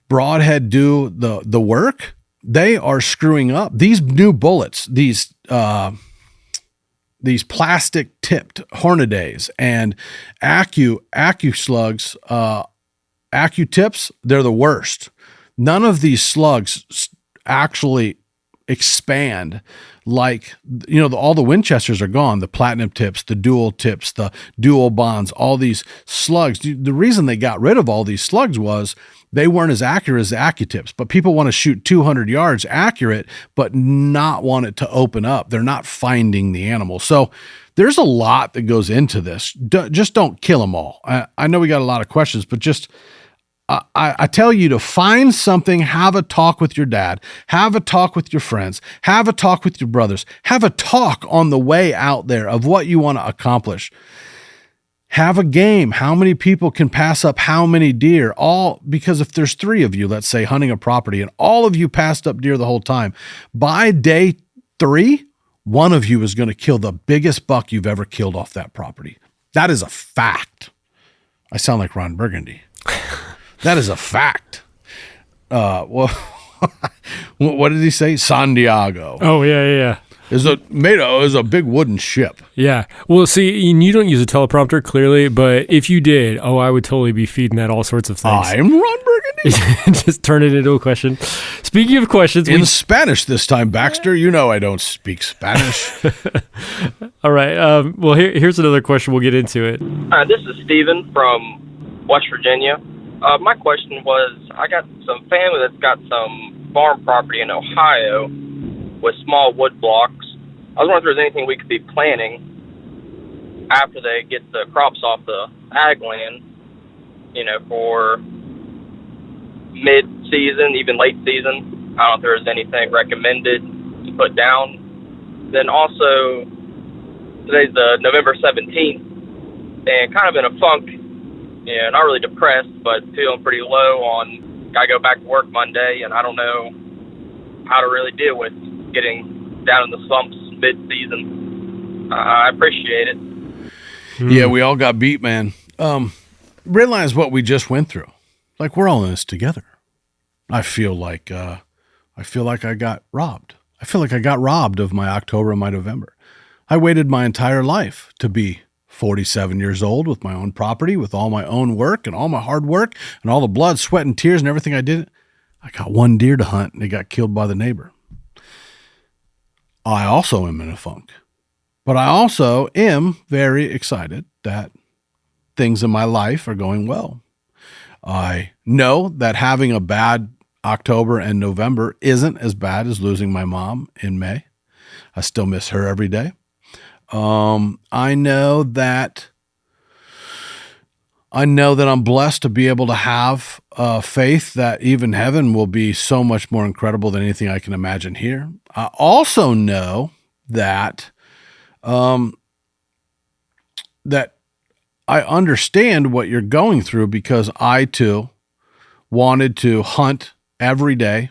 broadhead do the work, they are screwing up. These new bullets, these plastic tipped Hornadays and Accu slugs, Accu tips, they're the worst. None of these slugs actually expand like, all the Winchesters are gone, the platinum tips, the dual tips, the dual bonds, all these slugs. The reason they got rid of all these slugs was they weren't as accurate as the AccuTips, but people want to shoot 200 yards accurate, but not want it to open up. They're not finding the animal. So there's a lot that goes into this. Just don't kill them all. I know we got a lot of questions, but just I tell you to find something, have a talk with your dad, have a talk with your friends, have a talk with your brothers, have a talk on the way out there of what you want to accomplish. Have a game. How many people can pass up how many deer? All because if there's 3 of you, let's say, hunting a property and all of you passed up deer the whole time, by day 3, one of you is going to kill the biggest buck you've ever killed off that property. That is a fact. I sound like Ron Burgundy. That is a fact. Well, what did he say? San Diego. Oh, yeah. Is a big wooden ship. Yeah. Well, see, and you don't use a teleprompter clearly, but if you did, I would totally be feeding that all sorts of things. I'm Ron Burgundy. Just turn it into a question. Speaking of questions, in Spanish this time, Baxter. I don't speak Spanish. All right. Well, here's another question. We'll get into it. This is Steven from West Virginia. My question was, I got some family that's got some farm property in Ohio with small wood blocks. I was wondering if there's anything we could be planning after they get the crops off the ag land, for mid-season, even late season. I don't know if there's anything recommended to put down. Then also, today's the November 17th, and kind of in a funk, not really depressed, but feeling pretty low on, gotta go back to work Monday, and I don't know how to really deal with getting down in the slumps mid-season. I appreciate it. Yeah, we all got beat, man. Realize what we just went through. Like, we're all in this together. I feel like I got robbed. I feel like I got robbed of my October and my November. I waited my entire life to be 47 years old with my own property, with all my own work and all my hard work and all the blood, sweat, and tears and everything I did. I got one deer to hunt and it got killed by the neighbor. I also am in a funk, but I also am very excited that things in my life are going well. I know that having a bad October and November isn't as bad as losing my mom in May. I still miss her every day. I know that I'm blessed to be able to have faith that even heaven will be so much more incredible than anything I can imagine here. I also know that that I understand what you're going through because I too wanted to hunt every day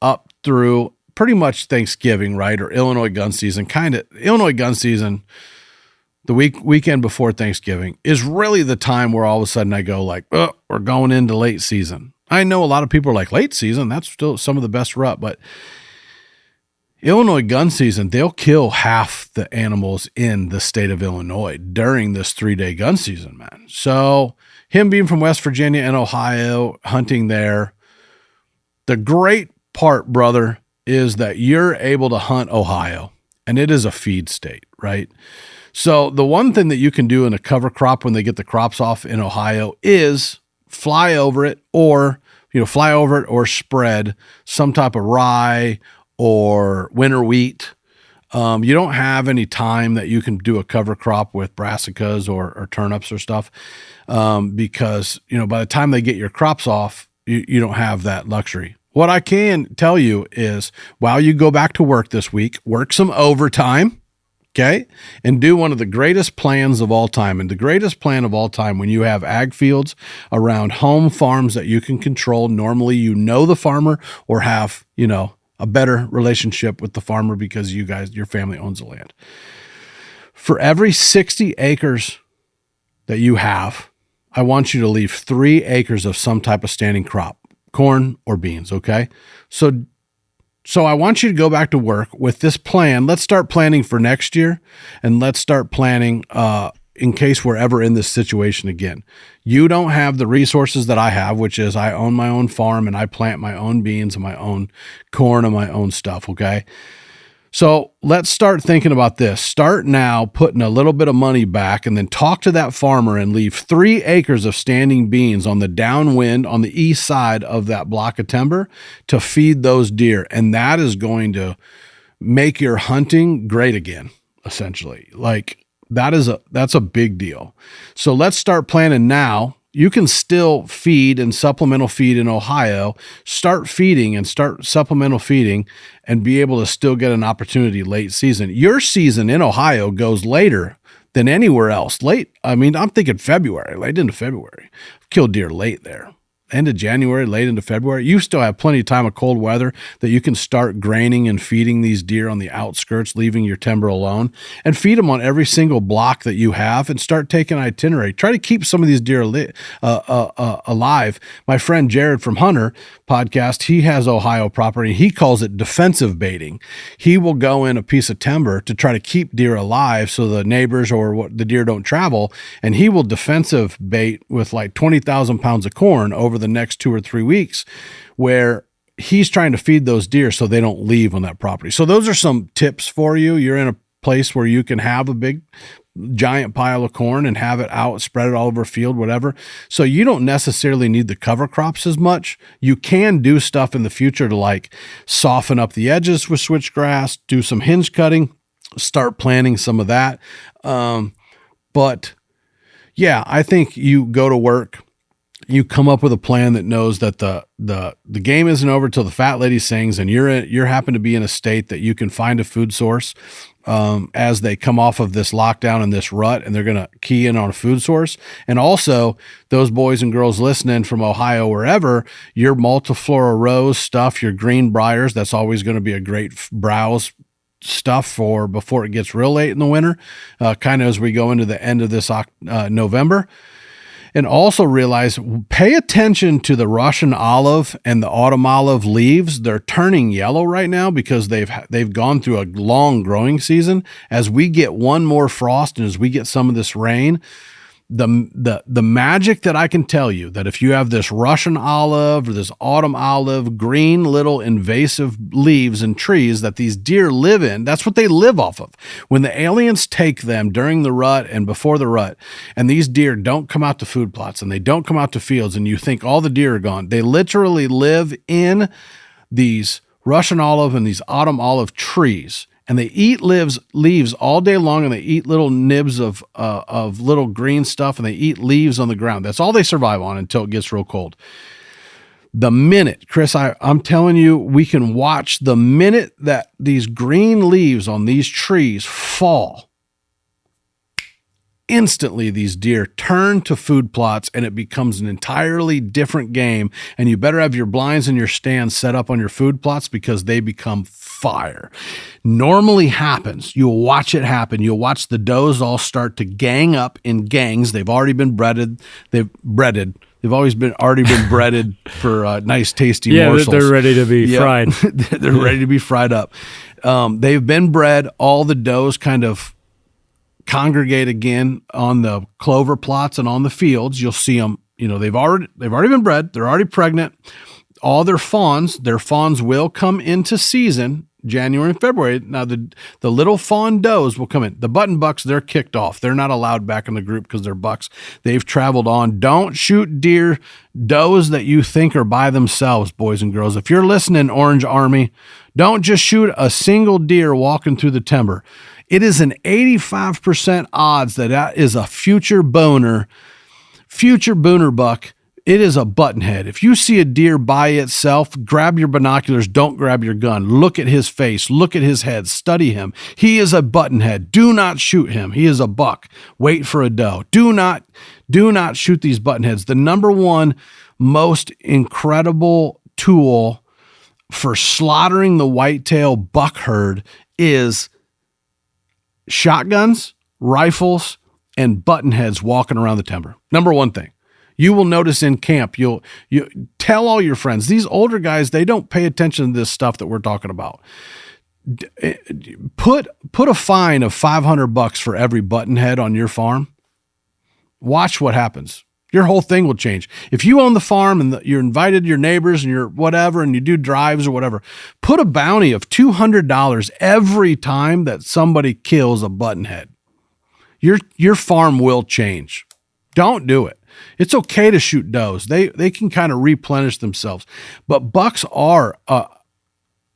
up through pretty much Thanksgiving, right? Or Illinois gun season, Illinois gun season. The weekend before Thanksgiving is really the time where all of a sudden I go like, oh, we're going into late season. I know a lot of people are like, late season, that's still some of the best rut, but Illinois gun season, they'll kill half the animals in the state of Illinois during this 3-day gun season, man. So him being from West Virginia and Ohio, hunting there, the great part, brother, is that you're able to hunt Ohio, and it is a feed state, right? So the one thing that you can do in a cover crop when they get the crops off in Ohio is fly over it or spread some type of rye or winter wheat. You don't have any time that you can do a cover crop with brassicas or turnips or stuff because, by the time they get your crops off, you don't have that luxury. What I can tell you is while you go back to work this week, work some overtime, okay, and do one of the greatest plans of all time. And the greatest plan of all time, when you have ag fields around home farms that you can control, normally the farmer or have, a better relationship with the farmer because your family owns the land. For every 60 acres that you have, I want you to leave 3 acres of some type of standing crop, corn or beans, okay? So I want you to go back to work with this plan. Let's start planning for next year, and let's start planning in case we're ever in this situation again. You don't have the resources that I have, which is I own my own farm and I plant my own beans and my own corn and my own stuff, okay? So let's start thinking about this. Start now putting a little bit of money back and then talk to that farmer and leave 3 acres of standing beans on the downwind on the east side of that block of timber to feed those deer. And that is going to make your hunting great again, essentially. That's a big deal. So let's start planning now. You can still feed and supplemental feed in Ohio, start feeding and start supplemental feeding and be able to still get an opportunity late season. Your season in Ohio goes later than anywhere else. I'm thinking February, late into February. Killed deer late there. End of January, late into February, you still have plenty of time of cold weather that you can start graining and feeding these deer on the outskirts, leaving your timber alone, and feed them on every single block that you have and start taking an itinerary. Try to keep some of these deer alive. My friend Jared from Hunter podcast, he has Ohio property. He calls it defensive baiting. He will go in a piece of timber to try to keep deer alive so the neighbors or the deer don't travel, and he will defensive bait with like 20,000 pounds of corn over the next 2 or 3 weeks where he's trying to feed those deer so they don't leave on that property. So those are some tips for you. You're in a place where you can have a big giant pile of corn and have it out, spread it all over a field, whatever. So you don't necessarily need the cover crops as much. You can do stuff in the future to soften up the edges with switchgrass, do some hinge cutting, start planting some of that. But yeah, I think you go to work. You come up with a plan that knows that the game isn't over till the fat lady sings, and you're happen to be in a state that you can find a food source as they come off of this lockdown and this rut, and they're going to key in on a food source. And also those boys and girls listening from Ohio, wherever, your multiflora rose stuff, your green briars, that's always going to be a great browse stuff for before it gets real late in the winter, kind of as we go into the end of this November. And also realize, pay attention to the Russian olive and the autumn olive leaves. They're turning yellow right now because they've gone through a long growing season. As we get one more frost and as we get some of this rain, the magic that I can tell you that if you have this Russian olive or this autumn olive, green little invasive leaves and trees that these deer live in, that's what they live off of. When the aliens take them during the rut and before the rut, and these deer don't come out to food plots and they don't come out to fields and you think all the deer are gone, they literally live in these Russian olive and these autumn olive trees. And they eat leaves all day long, and they eat little nibs of little green stuff, and they eat leaves on the ground. That's all they survive on until it gets real cold. The minute, Chris, I'm telling you, we can watch the minute that these green leaves on these trees fall, instantly these deer turn to food plots and it becomes an entirely different game. And you better have your blinds and your stands set up on your food plots because they become fire. Normally happens. You'll watch it happen. You'll watch the does all start to gang up in gangs. They've already been breaded. They've always been already been breaded for nice, tasty Yeah, morsels. they're ready to be fried. They're ready to be fried up. They've been bred. All the does kind of congregate again on the clover plots and on the fields. You'll see them. They've already been bred. They're already pregnant. All their fawns will come into season January and February. Now the little fawn does will come in. The button bucks, they're kicked off. They're not allowed back in the group because they're bucks. They've traveled on. Don't shoot deer does that you think are by themselves, boys and girls. If you're listening, Orange Army, don't just shoot a single deer walking through the timber. It is an 85% odds that is a future booner buck. It is a buttonhead. If you see a deer by itself, grab your binoculars. Don't grab your gun. Look at his face. Look at his head. Study him. He is a buttonhead. Do not shoot him. He is a buck. Wait for a doe. Do not shoot these buttonheads. The number one most incredible tool for slaughtering the whitetail buck herd is shotguns, rifles, and buttonheads walking around the timber. Number one thing. You will notice in camp, you tell all your friends, these older guys, they don't pay attention to this stuff that we're talking about. Put a fine of $500 for every buttonhead on your farm. Watch what happens. Your whole thing will change. If you own the farm and you're invited your neighbors and you're whatever, and you do drives or whatever, put a bounty of $200 every time that somebody kills a buttonhead. Your farm will change. Don't do it. It's okay to shoot does. They can kind of replenish themselves. But bucks are a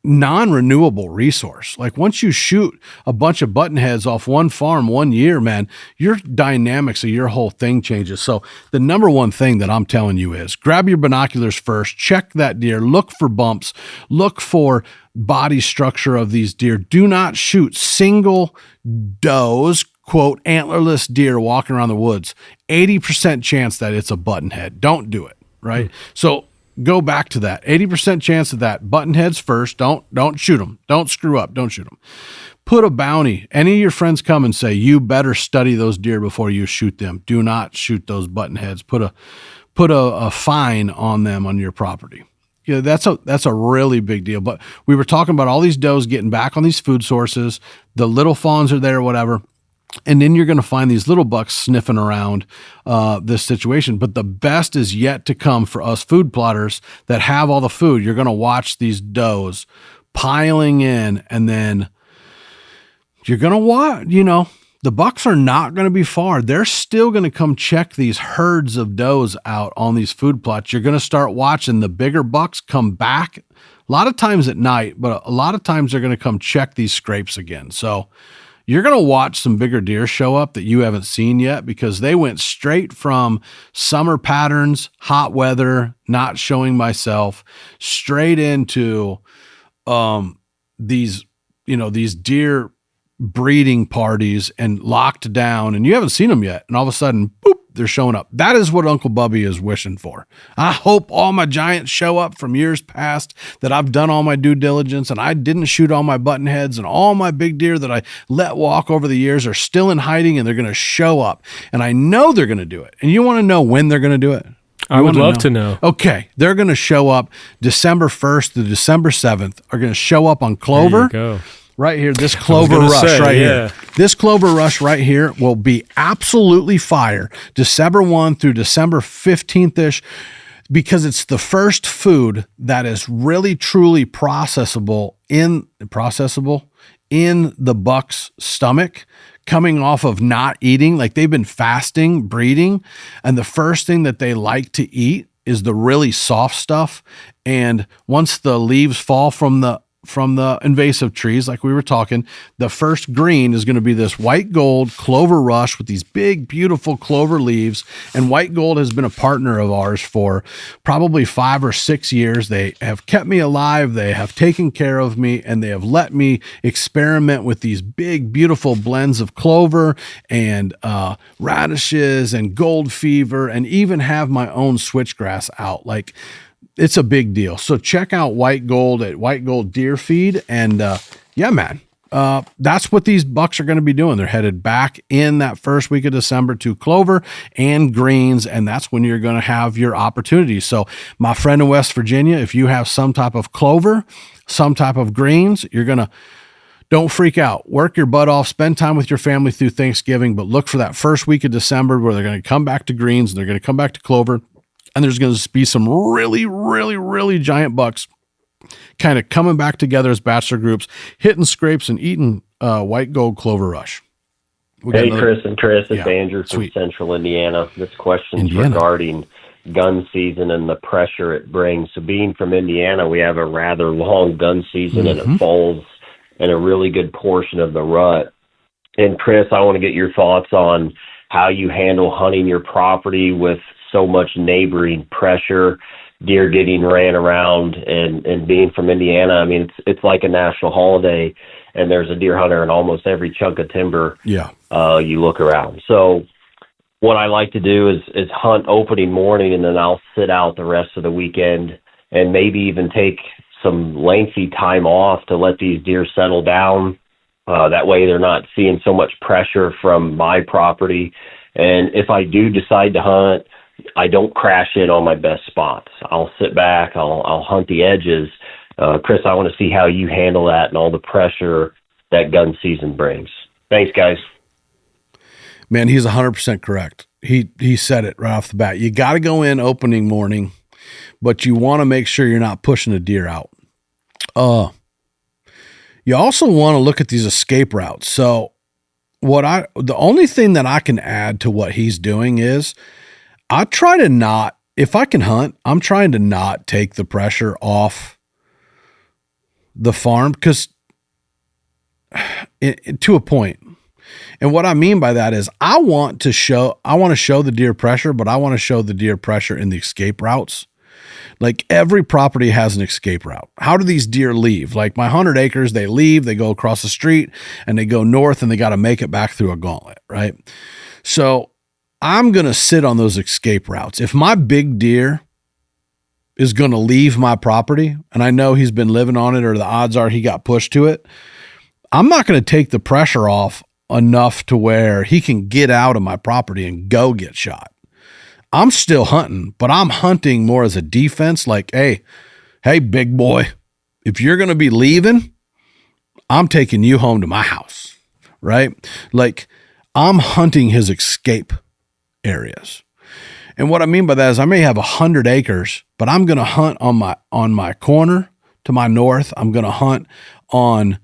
non-renewable resource. Like once you shoot a bunch of buttonheads off one farm 1 year, man, your dynamics of your whole thing changes. So the number one thing that I'm telling you is grab your binoculars first, check that deer, look for bumps, look for body structure of these deer. Do not shoot single does, quote, antlerless deer walking around the woods. 80% chance that it's a buttonhead. Don't do it, right? So go back to that. 80% chance of that. Buttonheads first. Don't shoot them. Don't screw up. Don't shoot them. Put a bounty. Any of your friends come and say, you better study those deer before you shoot them. Do not shoot those buttonheads. Put a fine on them on your property. Yeah, that's a really big deal. But we were talking about all these does getting back on these food sources. The little fawns are there, whatever. And then you're going to find these little bucks sniffing around this situation. But the best is yet to come for us food plotters that have all the food. You're going to watch these does piling in, and then you're going to watch, the bucks are not going to be far. They're still going to come check these herds of does out on these food plots. You're going to start watching the bigger bucks come back, a lot of times at night, but a lot of times they're going to come check these scrapes again. So you're going to watch some bigger deer show up that you haven't seen yet because they went straight from summer patterns, hot weather, not showing myself, straight into these deer breeding parties and locked down, and you haven't seen them yet. And all of a sudden, boop, they're showing up. That is what Uncle Bubby is wishing for. I hope all my giants show up from years past, that I've done all my due diligence and I didn't shoot all my buttonheads, and all my big deer that I let walk over the years are still in hiding, and they're going to show up. And I know they're going to do it. And you want to know when they're going to do it? I would love to know. Okay. They're going to show up December 1st to December 7th, are going to show up on clover. There you go. Right here, this clover rush here. This clover rush right here will be absolutely fire December 1 through December 15th-ish, because it's the first food that is really truly processable in the buck's stomach, coming off of not eating. Like they've been fasting, breeding, and the first thing that they like to eat is the really soft stuff. And once the leaves fall from the invasive trees, like we were talking, the first green is going to be this white gold clover rush with these big, beautiful clover leaves. And white gold has been a partner of ours for probably 5 or 6 years. They have kept me alive. They have taken care of me, and they have let me experiment with these big, beautiful blends of clover and radishes and gold fever, and even have my own switchgrass out. Like, it's a big deal. So check out White Gold at White Gold Deer Feed. And yeah, man, that's what these bucks are going to be doing. They're headed back in that first week of December to clover and greens, and that's when you're going to have your opportunities. So my friend in West Virginia, if you have some type of clover, some type of greens, don't freak out. Work your butt off. Spend time with your family through Thanksgiving, but look for that first week of December where they're going to come back to greens and they're going to come back to clover, and there's going to be some really, really, really giant bucks kind of coming back together as bachelor groups, hitting scrapes and eating white gold clover rush. Hey, Chris, it's Andrew from Central Indiana. This question's regarding gun season and the pressure it brings. So being from Indiana, we have a rather long gun season, and it falls in a really good portion of the rut. And Chris, I want to get your thoughts on how you handle hunting your property with so much neighboring pressure, deer getting ran around, and being from Indiana. I mean, it's like a national holiday, and there's a deer hunter in almost every chunk of timber you look around. So what I like to do is hunt opening morning, and then I'll sit out the rest of the weekend and maybe even take some lengthy time off to let these deer settle down. That way they're not seeing so much pressure from my property. And if I do decide to hunt, I don't crash in on my best spots. I'll sit back, I'll hunt the edges. Chris, I want to see how you handle that and all the pressure that gun season brings. Thanks, guys. Man, he's 100% correct. He said it right off the bat. You got to go in opening morning, but you want to make sure you're not pushing a deer out. You also want to look at these escape routes. So the only thing that I can add to what he's doing is I try to not, if I can hunt, I'm trying to not take the pressure off the farm, because to a point. And what I mean by that is I want to show the deer pressure, but I want to show the deer pressure in the escape routes. Like every property has an escape route. How do these deer leave? Like my 100 acres, they leave, they go across the street and they go north, and they got to make it back through a gauntlet, right? So I'm going to sit on those escape routes. If my big deer is going to leave my property and I know he's been living on it, or the odds are he got pushed to it, I'm not going to take the pressure off enough to where he can get out of my property and go get shot. I'm still hunting, but I'm hunting more as a defense. Like, hey, big boy, if you're going to be leaving, I'm taking you home to my house, right? Like I'm hunting his escape areas. And what I mean by that is I may have 100 acres, but I'm going to hunt on my corner to my north. I'm going to hunt on,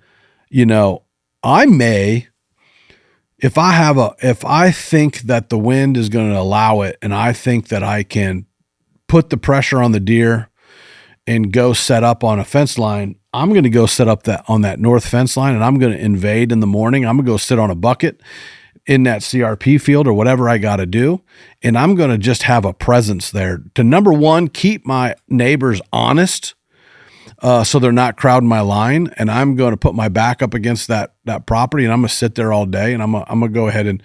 I may, if I think that the wind is going to allow it, and I think that I can put the pressure on the deer and go set up on a fence line, I'm going to go set up on that north fence line, and I'm going to invade in the morning. I'm going to go sit on a bucket in that CRP field or whatever I got to do. And I'm going to just have a presence there to, number one, keep my neighbors honest, so they're not crowding my line, and I'm going to put my back up against that property, and I'm going to sit there all day, and I'm going to go ahead and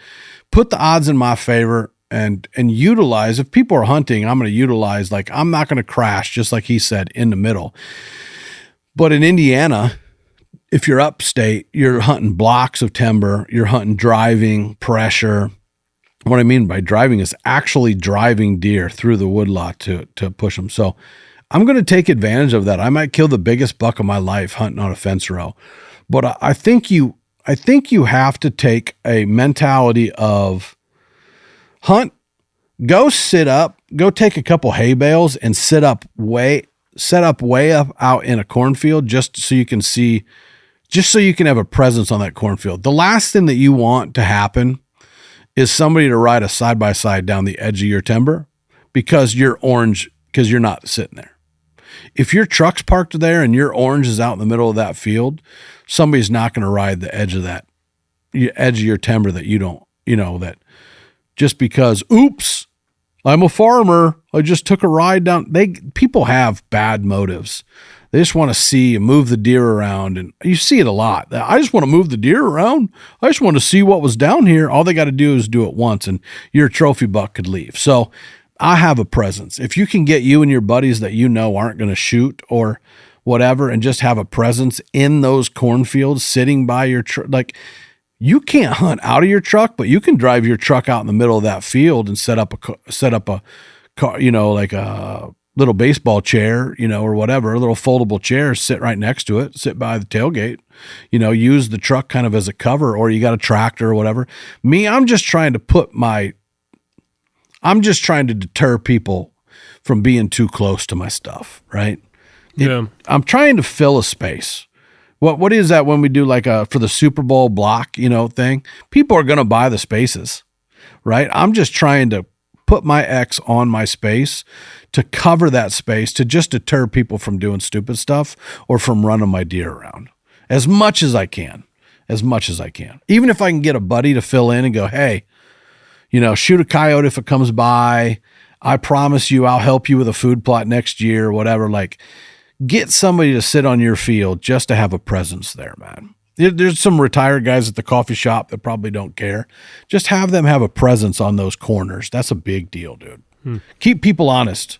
put the odds in my favor and utilize. If people are hunting, I'm going to utilize, like, I'm not going to crash, just like he said, in the middle. But in Indiana, if you're upstate, you're hunting blocks of timber, you're hunting driving pressure. What I mean by driving is actually driving deer through the woodlot to push them. So I'm going to take advantage of that. I might kill the biggest buck of my life hunting on a fence row, but I think you have to take a mentality of hunt, go sit up, go take a couple hay bales and set up way up out in a cornfield, just so you can have a presence on that cornfield. The last thing that you want to happen is somebody to ride a side by side down the edge of your timber because you're not sitting there. If your truck's parked there and your orange is out in the middle of that field, somebody's not going to ride the edge of your timber that you don't, that just because, oops, I'm a farmer, I just took a ride down. People have bad motives. They just want to see and move the deer around. And you see it a lot. I just want to move the deer around. I just want to see what was down here. All they got to do is do it once and your trophy buck could leave. So I have a presence. If you can get you and your buddies that aren't going to shoot or whatever, and just have a presence in those cornfields sitting by your truck. Like, you can't hunt out of your truck, but you can drive your truck out in the middle of that field and set up a car, like a little baseball chair, or whatever, a little foldable chair, sit right next to it, sit by the tailgate, use the truck kind of as a cover, or you got a tractor or whatever. Me, I'm just trying to deter people from being too close to my stuff, right? I'm trying to fill a space. What is that when we do like for the Super Bowl block, thing? People are going to buy the spaces, right? I'm just trying to put my X on my space to cover that space, to just deter people from doing stupid stuff or from running my deer around as much as I can. Even if I can get a buddy to fill in and go, hey, shoot a coyote if it comes by. I promise you I'll help you with a food plot next year or whatever. Like, get somebody to sit on your field just to have a presence there, man. There's some retired guys at the coffee shop that probably don't care. Just have them have a presence on those corners. That's a big deal, dude. Keep people honest.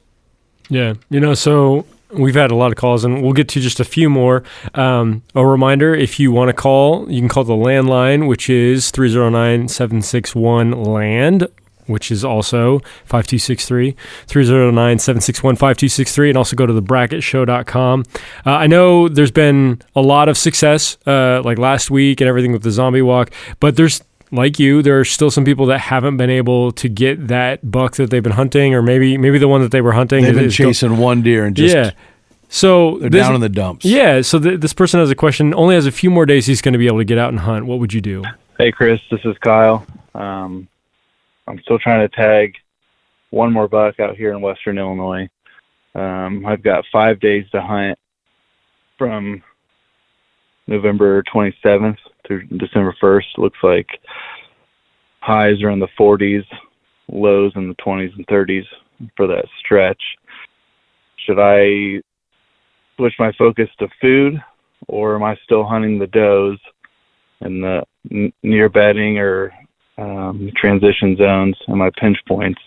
Yeah. So we've had a lot of calls, and we'll get to just a few more. A reminder, if you want to call, you can call the landline, which is 309-761-LAND, which is also 5263, 309-761-5263, and also go to thebrackettshow.com. I know there's been a lot of success, like last week and everything with the zombie walk, but there are still some people that haven't been able to get that buck that they've been hunting, or maybe the one that they were hunting. They've been chasing one deer and just... Yeah. So they're down in the dumps. Yeah. So this person has a question. Only has a few more days he's going to be able to get out and hunt. What would you do? Hey, Chris, this is Kyle. I'm still trying to tag one more buck out here in Western Illinois. I've got 5 days to hunt from November 27th through December 1st. Looks like highs are in the 40s, lows in the 20s and 30s for that stretch. Should I switch my focus to food, or am I still hunting the does in the near bedding or transition zones and my pinch points,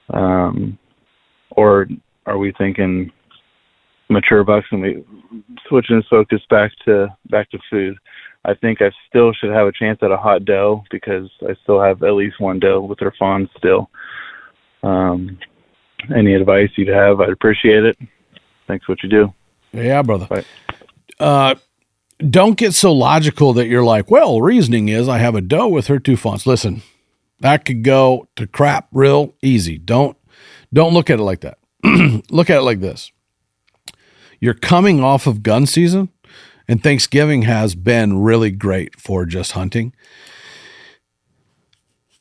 or are we thinking mature bucks and we switching his focus back to food? I think I still should have a chance at a hot doe because I still have at least one doe with her fawn still. Any advice you'd have, I'd appreciate it. Thanks for what you do. Yeah, brother. Bye. Don't get so logical that you're like, well, reasoning is I have a doe with her two fawns. Listen, that could go to crap real easy. Don't look at it like that. Look at it like this. You're coming off of gun season, and Thanksgiving has been really great for just hunting.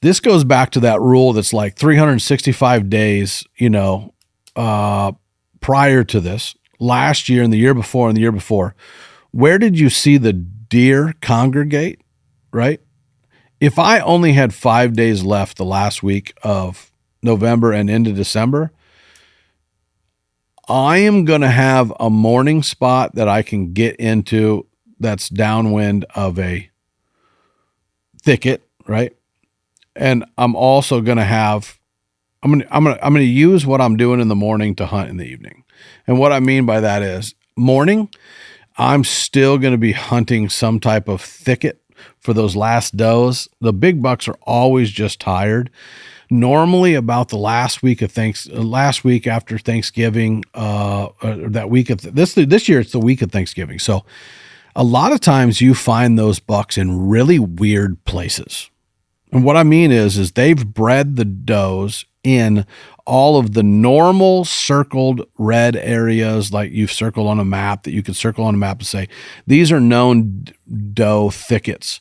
This goes back to that rule that's like 365 days, prior to this, last year and the year before and the year before. Where did you see the deer congregate, right? If I only had 5 days left the last week of November and into December, I am going to have a morning spot that I can get into that's downwind of a thicket, right? And I'm also going to have, I'm going to use what I'm doing in the morning to hunt in the evening. And what I mean by that is morning, I'm still going to be hunting some type of thicket for those last does. The big bucks are always just tired. Normally about the last week after Thanksgiving, or that week of this year, it's the week of Thanksgiving. So a lot of times you find those bucks in really weird places. And what I mean is they've bred the does in all of the normal circled red areas, like you've circled on a map, that you can circle on a map and say, these are known doe thickets.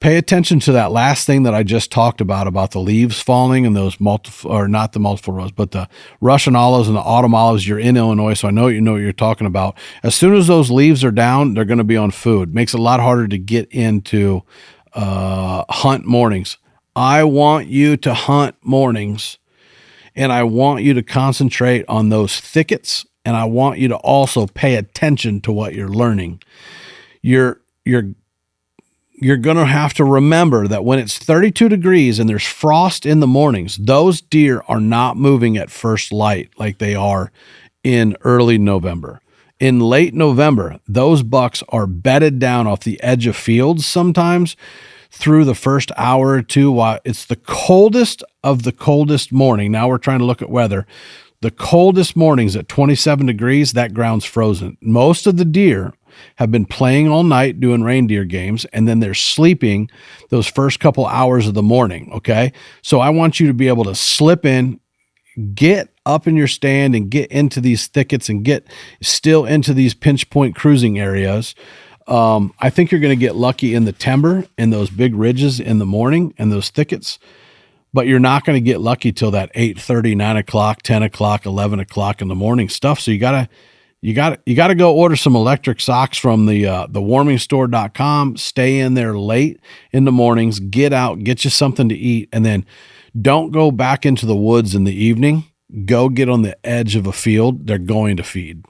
Pay attention to that last thing that I just talked about the leaves falling and those not the multiple rows, but the Russian olives and the autumn olives. You're in Illinois, so I know you know what you're talking about. As soon as those leaves are down, they're going to be on food. Makes it a lot harder to get into hunt mornings. I want you to hunt mornings, and I want you to concentrate on those thickets, and I want you to also pay attention to what you're learning. You're going to have to remember that when it's 32 degrees and there's frost in the mornings, those deer are not moving at first light like they are in early November. In late November, those bucks are bedded down off the edge of fields sometimes through the first hour or two while it's the coldest of the coldest morning. Now we're trying to look at weather. The coldest mornings at 27 degrees, that ground's frozen. Most of the deer have been playing all night doing reindeer games, and then they're sleeping those first couple hours of the morning, okay? So I want you to be able to slip in, get up in your stand and get into these thickets and get still into these pinch point cruising areas. I think you're going to get lucky in the timber in those big ridges in the morning and those thickets, but you're not going to get lucky till that 8:30, 9 o'clock, 10 o'clock, 11 o'clock in the morning stuff. So you got to go order some electric socks from the warmingstore.com, stay in there late in the mornings, get out, get you something to eat, and then don't go back into the woods in the evening. Go get on the edge of a field. They're going to feed.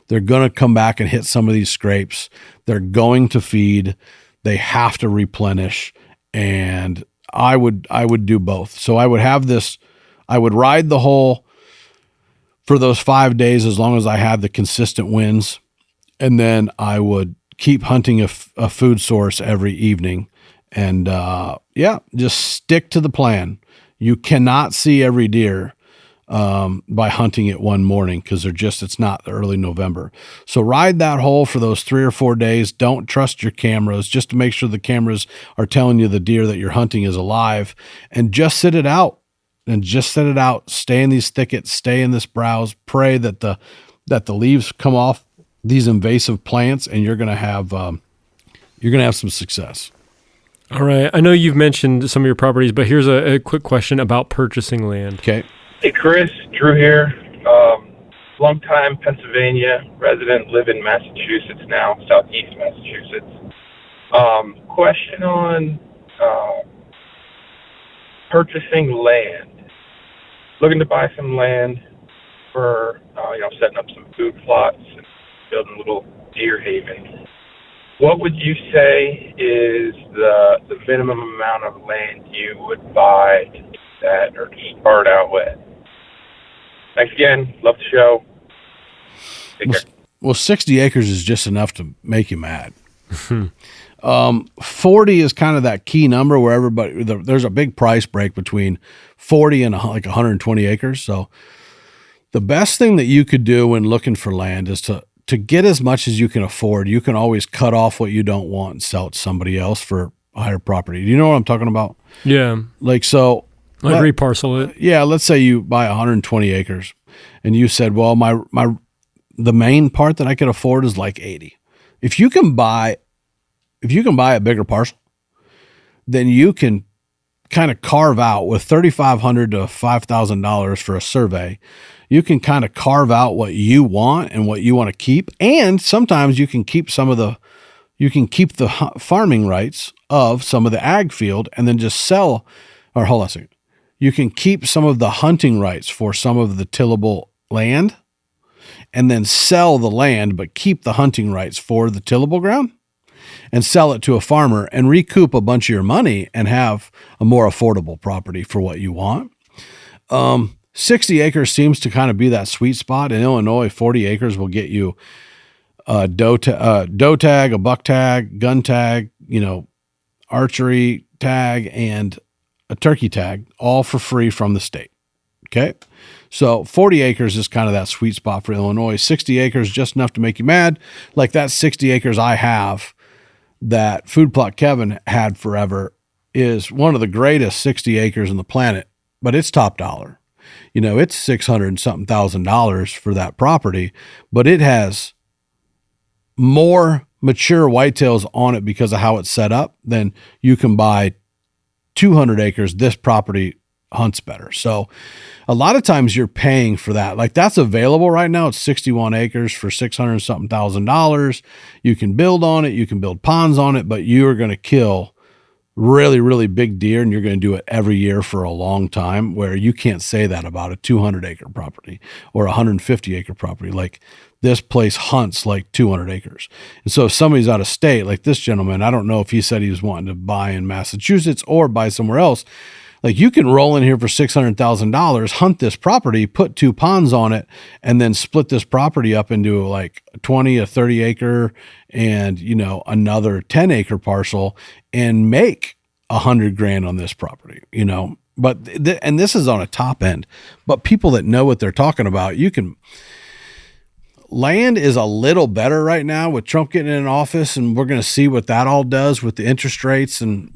They're going to come back and hit some of these scrapes. They're going to feed. They have to replenish. And I would do both. So I would have this, I would ride the hole for those 5 days as long as I had the consistent winds. And then I would keep hunting a food source every evening. And just stick to the plan. You cannot see every deer by hunting it one morning because it's not early November. So ride that hole for those 3 or 4 days. Don't trust your cameras just to make sure the cameras are telling you the deer that you're hunting is alive, and just sit it out Stay in these thickets, stay in this browse, pray that the leaves come off these invasive plants, and you're going to have some success. All right. I know you've mentioned some of your properties, but here's a quick question about purchasing land. Okay. Hey, Chris, Drew here. Longtime Pennsylvania resident, live in Massachusetts now, southeast Massachusetts. Question on purchasing land. Looking to buy some land for, setting up some food plots and building a little deer haven. What would you say is the minimum amount of land you would buy to do that or to start out with? Thanks again. Love the show. Take care. Well, 60 acres is just enough to make you mad. 40 is kind of that key number where there's a big price break between 40 and like 120 acres. So the best thing that you could do when looking for land is to get as much as you can afford. You can always cut off what you don't want and sell it to somebody else for a higher property. Do you know what I'm talking about? Yeah. Reparcel it. Yeah. Let's say you buy 120 acres and you said, well, the main part that I could afford is like 80. If you can buy a bigger parcel, then you can kind of carve out with $3,500 to $5,000 for a survey. You can kind of carve out what you want and what you want to keep. And sometimes you can keep the farming rights of some of the ag field and then just sell, or hold on a second. You can keep some of the hunting rights for some of the tillable land and then sell the land, but keep the hunting rights for the tillable ground and sell it to a farmer and recoup a bunch of your money and have a more affordable property for what you want. 60 acres seems to kind of be that sweet spot. In Illinois, 40 acres will get you a doe tag, a buck tag, gun tag, archery tag, and a turkey tag, all for free from the state. Okay. So 40 acres is kind of that sweet spot for Illinois. 60 acres, just enough to make you mad. Like that 60 acres I have that Food Plot Kevin had forever is one of the greatest 60 acres on the planet, but it's top dollar. It's $600 and something $1,000 for that property, but it has more mature whitetails on it because of how it's set up than you can buy 200 acres. This property hunts better. So a lot of times you're paying for that. Like that's available right now. It's 61 acres for $600 and something $1,000. You can build on it. You can build ponds on it, but you are going to kill really, really big deer, and you're going to do it every year for a long time, where you can't say that about a 200 acre property or a 150 acre property. Like this place hunts like 200 acres. And so if somebody's out of state, like this gentleman, I don't know if he said he was wanting to buy in Massachusetts or buy somewhere else, Like you can roll in here for $600,000, hunt this property, put 2 ponds on it, and then split this property up into like 20, a 30 acre and, another 10 acre parcel and make $100,000 on this property, but, and this is on a top end, but people that know what they're talking about, land is a little better right now with Trump getting in office, and we're going to see what that all does with the interest rates. And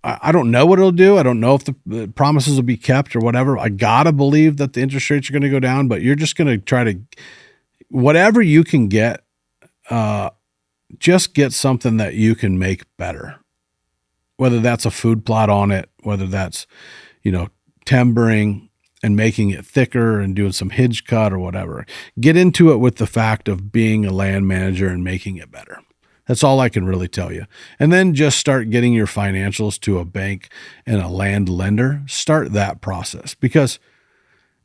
I don't know what it'll do. I don't know if the promises will be kept or whatever. I got to believe that the interest rates are going to go down, but you're just going to try to, whatever you can get, just get something that you can make better, whether that's a food plot on it, whether that's, timbering and making it thicker and doing some hinge cut or whatever. Get into it with the fact of being a land manager and making it better. That's all I can really tell you. And then just start getting your financials to a bank and a land lender. Start that process, because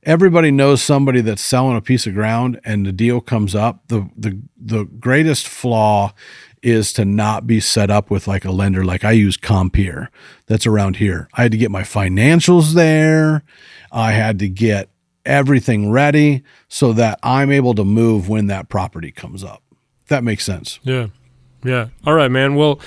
everybody knows somebody that's selling a piece of ground and the deal comes up. The greatest flaw is to not be set up with like a lender. Like I use Compeer that's around here. I had to get my financials there. I had to get everything ready so that I'm able to move when that property comes up. If that makes sense. Yeah. Yeah. All right, man. Well,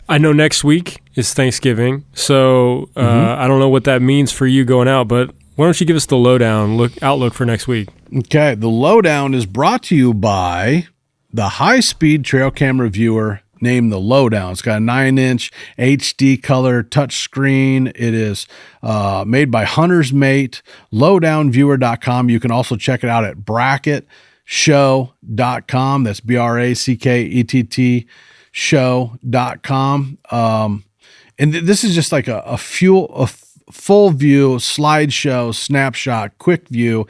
I know next week is Thanksgiving, so I don't know what that means for you going out, but why don't you give us the lowdown outlook for next week? Okay. The lowdown is brought to you by the high-speed trail camera viewer named the Lowdown. It's got a 9-inch HD color touchscreen. It is made by Hunter's Mate, lowdownviewer.com. You can also check it out at brackettShow.com. That's BRACKETT show.com. And this is just like a full view, slideshow, snapshot, quick view.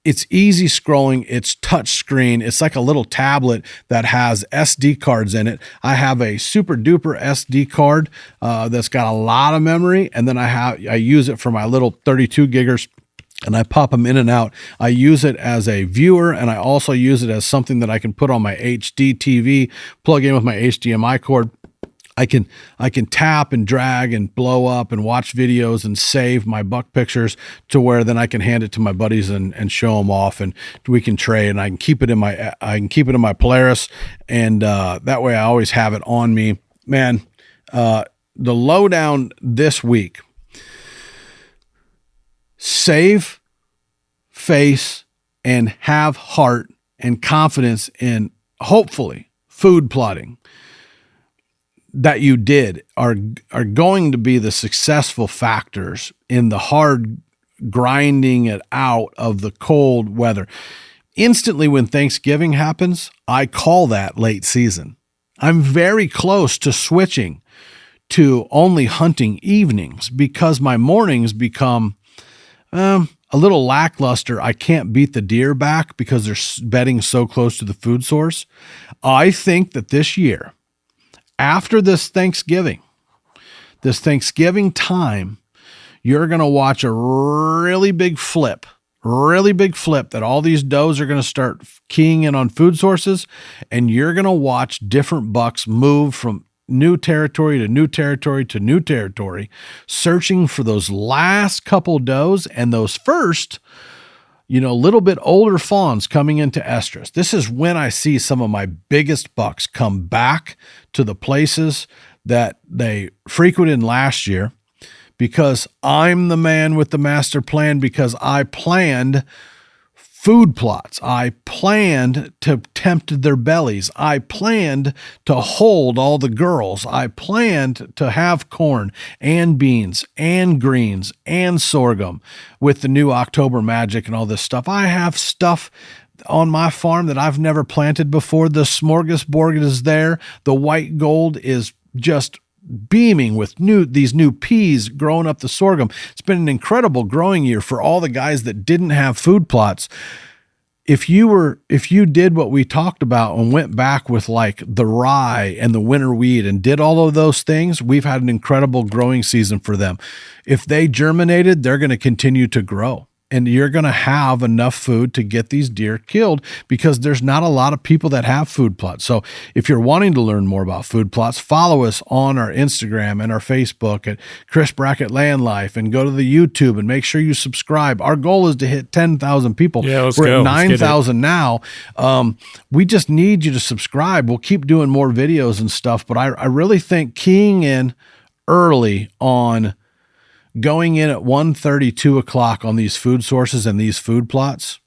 It's easy scrolling. It's touch screen. It's like a little tablet that has SD cards in it. I have a super duper SD card that's got a lot of memory. And then I use it for my little 32 giggers, and I pop them in and out. I use it as a viewer, and I also use it as something that I can put on my HD TV, plug in with my HDMI cord. I can tap and drag and blow up and watch videos and save my buck pictures to where then I can hand it to my buddies and show them off, and we can trade, and I can keep it in my Polaris, and that way I always have it on me. Man, the lowdown this week: save face and have heart and confidence in hopefully food plotting that you did are going to be the successful factors in the hard grinding it out of the cold weather. Instantly when Thanksgiving happens, I call that late season. I'm very close to switching to only hunting evenings because my mornings become a little lackluster. I can't beat the deer back because they're bedding so close to the food source. I think that this year, after this Thanksgiving time, you're going to watch a really big flip that all these does are going to start keying in on food sources, and you're going to watch different bucks move from new territory to new territory to new territory, searching for those last couple does and those first, little bit older fawns coming into estrus. This is when I see some of my biggest bucks come back to the places that they frequented last year, because I'm the man with the master plan, because I planned food plots. I planned to tempt their bellies. I planned to hold all the girls. I planned to have corn and beans and greens and sorghum with the new October magic and all this stuff. I have stuff on my farm that I've never planted before. The smorgasbord is there. The white gold is just beaming with these new peas growing up the sorghum. It's been an incredible growing year for all the guys that didn't have food plots. If you did what we talked about and went back with like the rye and the winter wheat and did all of those things, we've had an incredible growing season for them. If they germinated, they're going to continue to grow. and you're going to have enough food to get these deer killed, because there's not a lot of people that have food plots. So if you're wanting to learn more about food plots, follow us on our Instagram and our Facebook at Chris Brackett Land Life, and go to the YouTube and make sure you subscribe. Our goal is to hit 10,000 people. Yeah, We're at 9,000 now. We just need you to subscribe. We'll keep doing more videos and stuff, but I really think keying in early on going in at 1:30, 2 o'clock on these food sources and these food plots,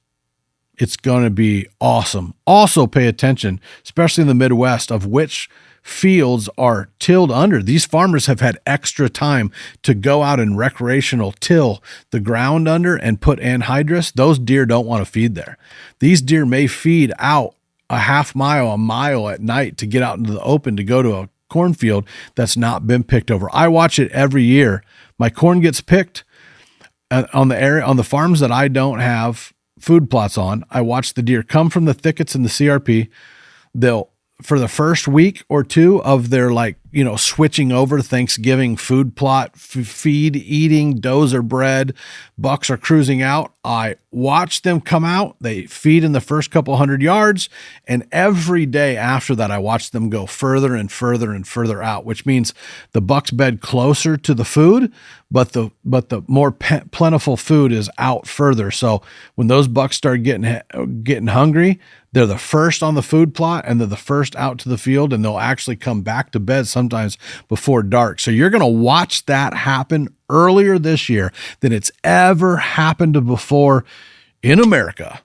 it's going to be awesome. Also pay attention, especially in the Midwest, of which fields are tilled under. These farmers have had extra time to go out and recreational till the ground under and put anhydrous. Those deer don't want to feed there. These deer may feed out a half mile, a mile at night to get out into the open to go to a cornfield that's not been picked over. I watch it every year. My corn gets picked on the farms that I don't have food plots on. I watch the deer come from the thickets in the CRP. They'll, for the first week or two of their switching over Thanksgiving food plot, feed eating, dozer bred, bucks are cruising out. I watch them come out. They feed in the first couple 100 yards. And every day after that, I watch them go further and further and further out, which means the bucks bed closer to the food, but the more plentiful food is out further. So when those bucks start getting hungry, they're the first on the food plot, and they're the first out to the field, and they'll actually come back to bed sometimes before dark. So you're going to watch that happen earlier this year than it's ever happened before in America.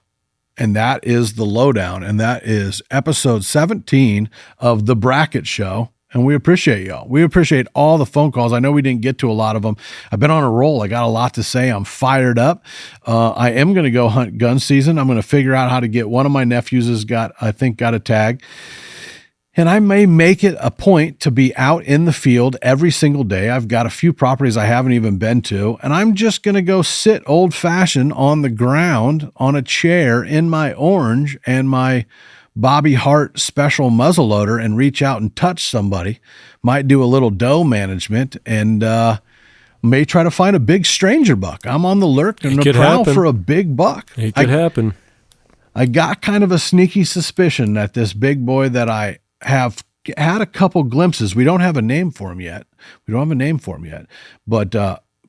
And that is the lowdown. And that is episode 17 of The Brackett Show. And we appreciate y'all. We appreciate all the phone calls. I know we didn't get to a lot of them. I've been on a roll. I got a lot to say. I'm fired up. I am going to go hunt gun season. I'm going to figure out how to get one of my nephews has got a tag. And I may make it a point to be out in the field every single day. I've got a few properties I haven't even been to, and I'm just going to go sit old fashioned on the ground on a chair in my orange and my Bobby Hart special muzzleloader and reach out and touch somebody. Might do a little doe management, and may try to find a big stranger buck. I'm on the lurk and the prowl for a big buck. It could happen. I got kind of a sneaky suspicion that this big boy that I have had a couple glimpses. We don't have a name for him yet. But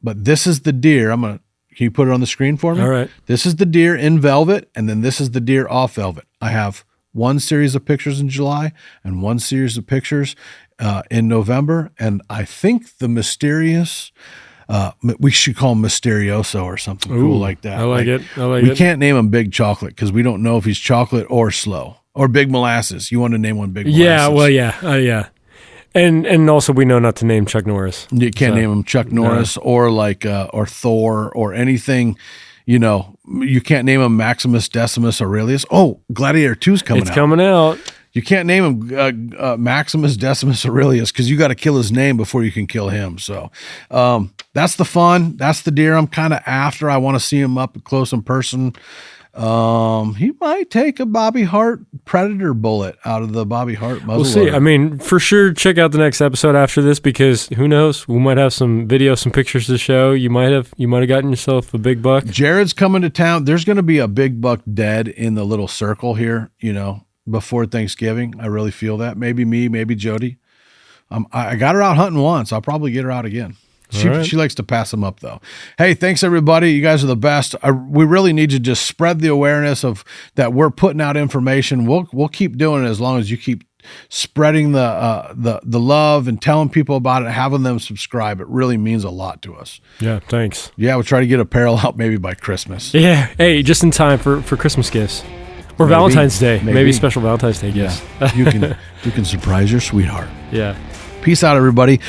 this is the deer. Can you put it on the screen for me? All right. This is the deer in velvet, and then this is the deer off velvet. I have one series of pictures in July and one series of pictures in November. And I think the mysterious, we should call him Mysterioso or something cool like that. I like it. We can't name him Big Chocolate because we don't know if he's chocolate or slow. Or Big Molasses. You want to name one Big Molasses? Yeah, well, yeah. And also we know not to name Chuck Norris. You can't name him Chuck Norris or or Thor or anything. You can't name him Maximus Decimus Aurelius. Oh, Gladiator 2's coming out. It's coming out. You can't name him Maximus Decimus Aurelius because you got to kill his name before you can kill him. So that's the fun. That's the deer I'm kind of after. I want to see him up close in person. He might take a Bobby Hart Predator bullet out of the Bobby Hart muzzleloader. We'll see. I mean, for sure, check out the next episode after this because who knows? We might have some video, some pictures to show. You might have gotten yourself a big buck. Jared's coming to town. There's going to be a big buck dead in the little circle here, before Thanksgiving. I really feel that. Maybe me, maybe Jody. I got her out hunting once. I'll probably get her out again. She likes to pass them up, though. Hey, thanks, everybody. You guys are the best. We really need to just spread the awareness of that we're putting out information. We'll keep doing it as long as you keep spreading the love and telling people about it, having them subscribe. It really means a lot to us. Yeah, thanks. Yeah, we'll try to get apparel out maybe by Christmas. Yeah. Hey, just in time for Christmas gifts. Or maybe, Valentine's Day. Maybe special Valentine's Day gifts. Yeah. You can surprise your sweetheart. Yeah. Peace out, everybody.